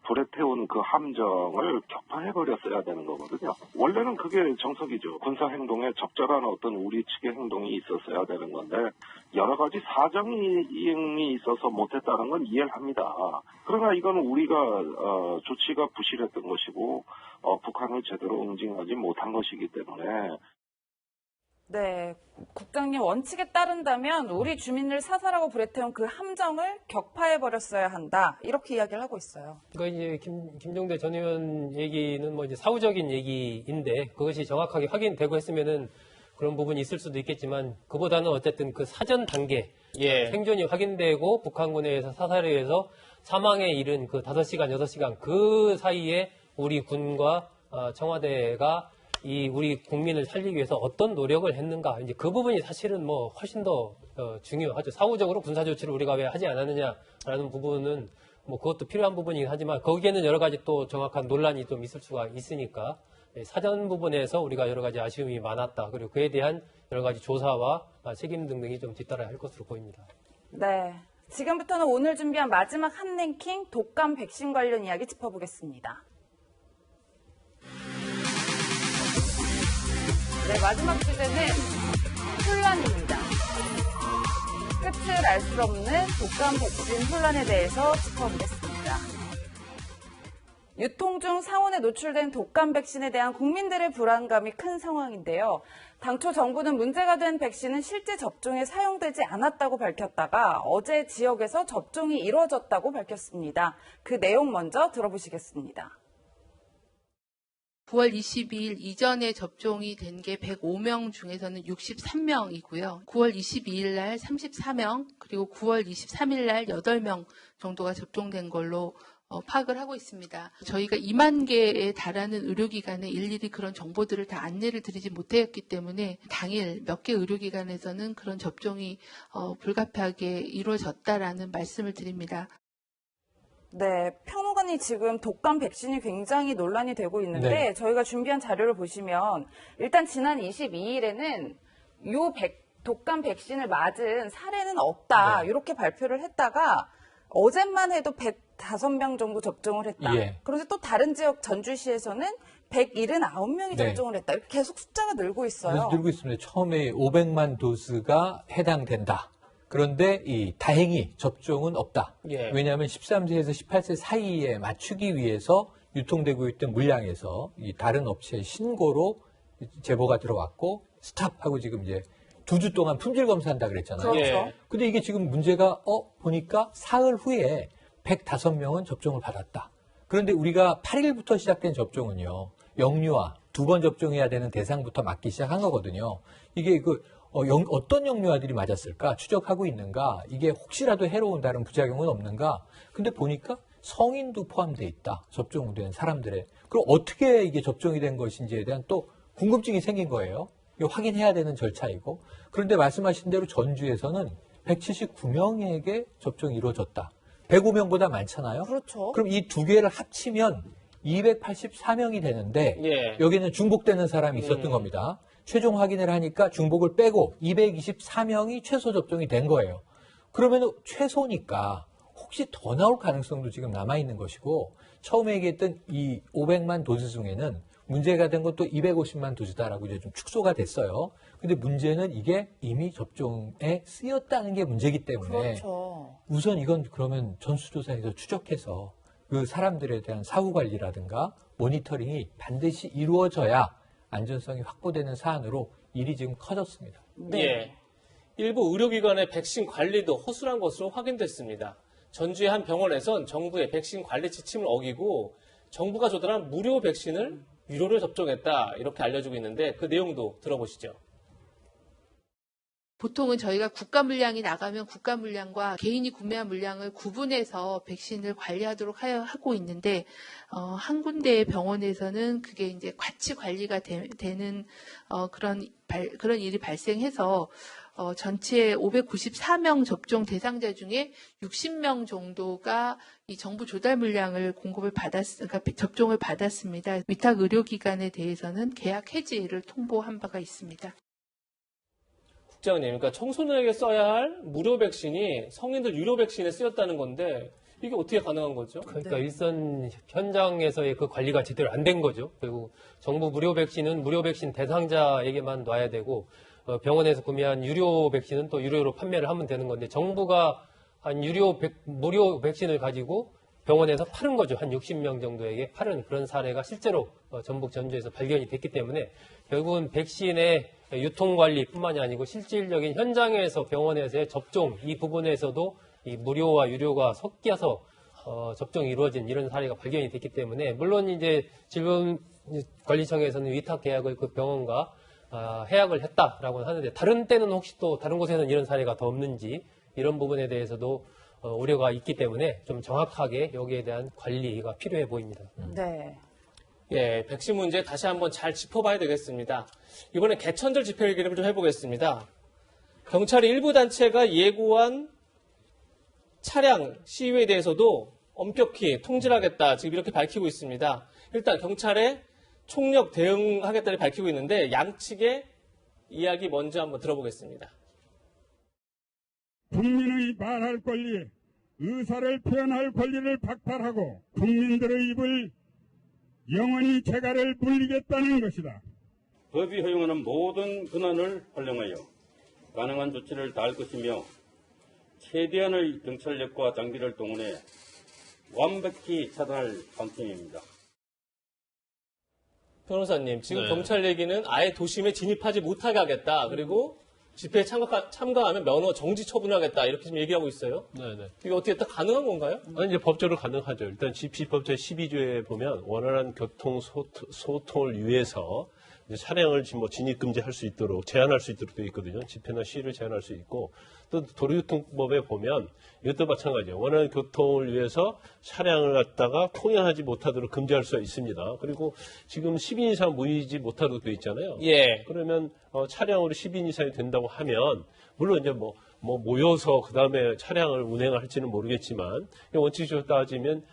불에 태운 그 함정을 격파해버렸어야 되는 거거든요. 원래는 그게 정석이죠. 군사행동에 적절한 어떤 우리 측의 행동이 있었어야 되는 건데 여러 가지 사정이 있어서 못했다는 건 이해를 합니다. 그러나 이건 우리가 조치가 부실했던 것이고 북한을 제대로 응징하지 못한 것이기 때문에 네, 국장님 원칙에 따른다면 우리 주민을 사살하고 불에 태운 그 함정을 격파해버렸어야 한다. 이렇게 이야기를 하고 있어요. 그러니까 이제 김종대 전 의원 얘기는 뭐 이제 사후적인 얘기인데 그것이 정확하게 확인되고 했으면은 그런 부분이 있을 수도 있겠지만 그보다는 어쨌든 그 사전 단계 생존이 확인되고 북한군에 의해서 사살에 의해서 사망에 이른 그 5시간, 6시간 그 사이에 우리 군과 청와대가 이 우리 국민을 살리기 위해서 어떤 노력을 했는가. 이제 그 부분이 사실은 뭐 훨씬 더 중요하죠. 사후적으로 군사 조치를 우리가 왜 하지 않았느냐라는 부분은 뭐 그것도 필요한 부분이긴 하지만 거기에는 여러 가지 또 정확한 논란이 좀 있을 수가 있으니까 사전 부분에서 우리가 여러 가지 아쉬움이 많았다. 그리고 그에 대한 여러 가지 조사와 책임 등등이 좀 뒤따라야 할 것으로 보입니다. 네. 지금부터는 오늘 준비한 마지막 한 랭킹 독감 백신 관련 이야기 짚어보겠습니다. 네, 마지막 주제는 혼란입니다. 끝을 알 수 없는 독감 백신 혼란에 대해서 짚어보겠습니다. 유통 중 상온에 노출된 독감 백신에 대한 국민들의 불안감이 큰 상황인데요. 당초 정부는 문제가 된 백신은 실제 접종에 사용되지 않았다고 밝혔다가 어제 지역에서 접종이 이루어졌다고 밝혔습니다. 그 내용 먼저 들어보시겠습니다. 9월 22일 이전에 접종이 된 게 105명 중에서는 63명이고요. 9월 22일 날 34명, 그리고 9월 23일 날 8명 정도가 접종된 걸로 파악을 하고 있습니다. 저희가 2만 개에 달하는 의료기관에 일일이 그런 정보들을 다 안내를 드리지 못했기 때문에 당일 몇 개 의료기관에서는 그런 접종이 불가피하게 이루어졌다라는 말씀을 드립니다. 네, 평론가님 지금 독감 백신이 굉장히 논란이 되고 있는데 네. 저희가 준비한 자료를 보시면 일단 지난 22일에는 독감 백신을 맞은 사례는 없다 이렇게 발표를 했다가 어제만 해도 105명 정도 접종을 했다. 그런데 또 다른 지역 전주시에서는 179명이 접종을 했다. 이렇게 계속 숫자가 늘고 있어요. 늘고 있습니다. 처음에 500만 도스가 해당된다. 그런데 다행히 접종은 없다. 왜냐하면 13세에서 18세 사이에 맞추기 위해서 유통되고 있던 물량에서 이 다른 업체의 신고로 제보가 들어왔고 스탑하고 지금 이제 2주 동안 품질 검사한다 그랬잖아요. 그렇죠. 근데 이게 지금 문제가 보니까 사흘 후에 105명은 접종을 받았다. 그런데 우리가 8일부터 시작된 접종은요. 영유아 2번 접종해야 되는 대상부터 맞기 시작한 거거든요. 이게 어떤 영유아들이 맞았을까 추적하고 있는가, 이게 혹시라도 해로운 다른 부작용은 없는가. 근데 보니까 성인도 포함되어 있다. 접종된 사람들의. 그럼 어떻게 이게 접종이 된 것인지에 대한 또 궁금증이 생긴 거예요. 이거 확인해야 되는 절차이고. 그런데 말씀하신 대로 전주에서는 179명에게 접종이 이루어졌다. 105명보다 많잖아요. 그렇죠. 그럼 이 두 개를 합치면 284명이 되는데 여기는 중복되는 사람이 있었던 겁니다. 최종 확인을 하니까 중복을 빼고 224명이 최소 접종이 된 거예요. 그러면 최소니까 혹시 더 나올 가능성도 지금 남아있는 것이고, 처음에 얘기했던 이 500만 도즈 중에는 문제가 된 것도 250만 도즈다라고 이제 좀 축소가 됐어요. 근데 문제는 이게 이미 접종에 쓰였다는 게 문제이기 때문에 우선 이건 그러면 전수조사에서 추적해서 그 사람들에 대한 사후 관리라든가 모니터링이 반드시 이루어져야 안전성이 확보되는 사안으로 일이 지금 커졌습니다. 일부 의료기관의 백신 관리도 허술한 것으로 확인됐습니다. 전주의 한 병원에선 정부의 백신 관리 지침을 어기고 정부가 조달한 무료 백신을 유료로 접종했다 이렇게 알려지고 있는데 그 내용도 들어보시죠. 보통은 저희가 국가 물량이 나가면 국가 물량과 개인이 구매한 물량을 구분해서 백신을 관리하도록 하고 있는데 한 군데의 병원에서는 그게 이제 같이 관리가 되는 그런 일이 발생해서 전체 594명 접종 대상자 중에 60명 정도가 이 정부 조달 물량을 그러니까 접종을 받았습니다. 위탁 의료기관에 대해서는 계약 해지를 통보한 바가 있습니다. 국장님, 그러니까 청소년에게 써야 할 무료 백신이 성인들 유료 백신에 쓰였다는 건데 이게 어떻게 가능한 거죠? 그러니까 일선 현장에서의 그 관리가 제대로 안 된 거죠. 그리고 정부 무료 백신은 무료 백신 대상자에게만 놔야 되고 병원에서 구매한 유료 백신은 또 유료로 판매를 하면 되는 건데 정부가 한 무료 백신을 가지고 병원에서 파는 거죠. 한 60명 정도에게 파는 그런 사례가 실제로 전북 전주에서 발견이 됐기 때문에 결국은 백신의 유통관리뿐만이 아니고 실질적인 현장에서 병원에서의 접종 이 부분에서도 이 무료와 유료가 섞여서 접종이 이루어진 이런 사례가 발견이 됐기 때문에 물론 이제 질병관리청에서는 위탁 계약을 그 병원과 해약을 했다라고 하는데 다른 때는 혹시 또 다른 곳에는 이런 사례가 더 없는지 이런 부분에 대해서도 우려가 있기 때문에 좀 정확하게 여기에 대한 관리가 필요해 보입니다. 네. 예, 백신 문제 다시 한번 잘 짚어봐야 되겠습니다. 이번에 개천절 집회 얘기를 좀 해보겠습니다. 경찰이 일부 단체가 예고한 차량 시위에 대해서도 엄격히 통제하겠다 지금 이렇게 밝히고 있습니다. 일단 경찰에 총력 대응하겠다를 밝히고 있는데 양측의 이야기 먼저 한번 들어보겠습니다. 국민의 말할 권리, 의사를 표현할 권리를 박탈하고 국민들의 입을 영원히 재갈을 물리겠다는 것이다. 법이 허용하는 모든 근원을 활용하여 가능한 조치를 다할 것이며 최대한의 경찰력과 장비를 동원해 완벽히 차단할 방침입니다. 변호사님, 지금 네. 경찰 얘기는 아예 도심에 진입하지 못하게 하겠다. 그리고 집회에 참가하면 면허 정지 처분하겠다. 이렇게 지금 얘기하고 있어요. 네네. 이게 어떻게 딱 가능한 건가요? 아니, 이제 법적으로 가능하죠. 일단 집시법제 12조에 보면 원활한 교통 소통을 위해서 이제 차량을 뭐 진입 금지할 수 있도록 제한할 수 있도록 되어 있거든요. 집회나 시위를 제한할 수 있고 또 도로교통법에 보면 이것도 마찬가지예요. 원활한 교통을 위해서 차량을 갖다가 통행하지 못하도록 금지할 수가 있습니다. 그리고 지금 10인 이상 모이지 못하도록 되어 있잖아요. 예. 그러면 차량으로 10인 이상이 된다고 하면 물론 이제 뭐 모여서 그 다음에 차량을 운행할지는 모르겠지만 원칙적으로 따지면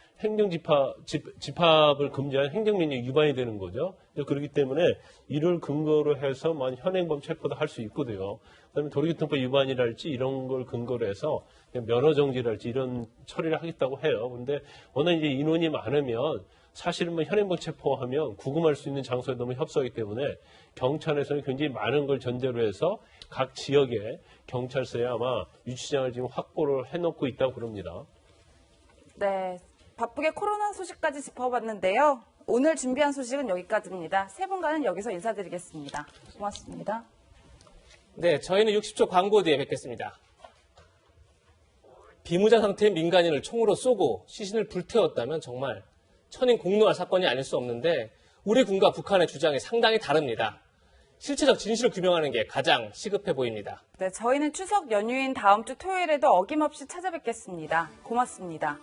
집합을 금지한 행정명령 위반이 되는 거죠. 그렇기 때문에 이를 근거로 해서 현행범 체포도 할 수 있거든요. 그다음에 도로교통법 위반이랄지 이런 걸 근거로 해서 면허 정지랄지 이런 처리를 하겠다고 해요. 그런데 워낙 이제 인원이 많으면 사실은 현행범 체포하면 구금할 수 있는 장소에 너무 협소하기 때문에 경찰에서는 굉장히 많은 걸 전제로 해서 각 지역에 경찰서에 아마 유치장을 지금 확보를 해놓고 있다고 그럽니다. 네. 바쁘게 코로나 소식까지 짚어봤는데요. 오늘 준비한 소식은 여기까지입니다. 세 분과는 여기서 인사드리겠습니다. 고맙습니다. 네, 저희는 60초 광고 뒤에 뵙겠습니다. 비무장 상태의 민간인을 총으로 쏘고 시신을 불태웠다면 정말 천인 공노할 사건이 아닐 수 없는데 우리 군과 북한의 주장이 상당히 다릅니다. 실체적 진실을 규명하는 게 가장 시급해 보입니다. 네, 저희는 추석 연휴인 다음 주 토요일에도 어김없이 찾아뵙겠습니다. 고맙습니다.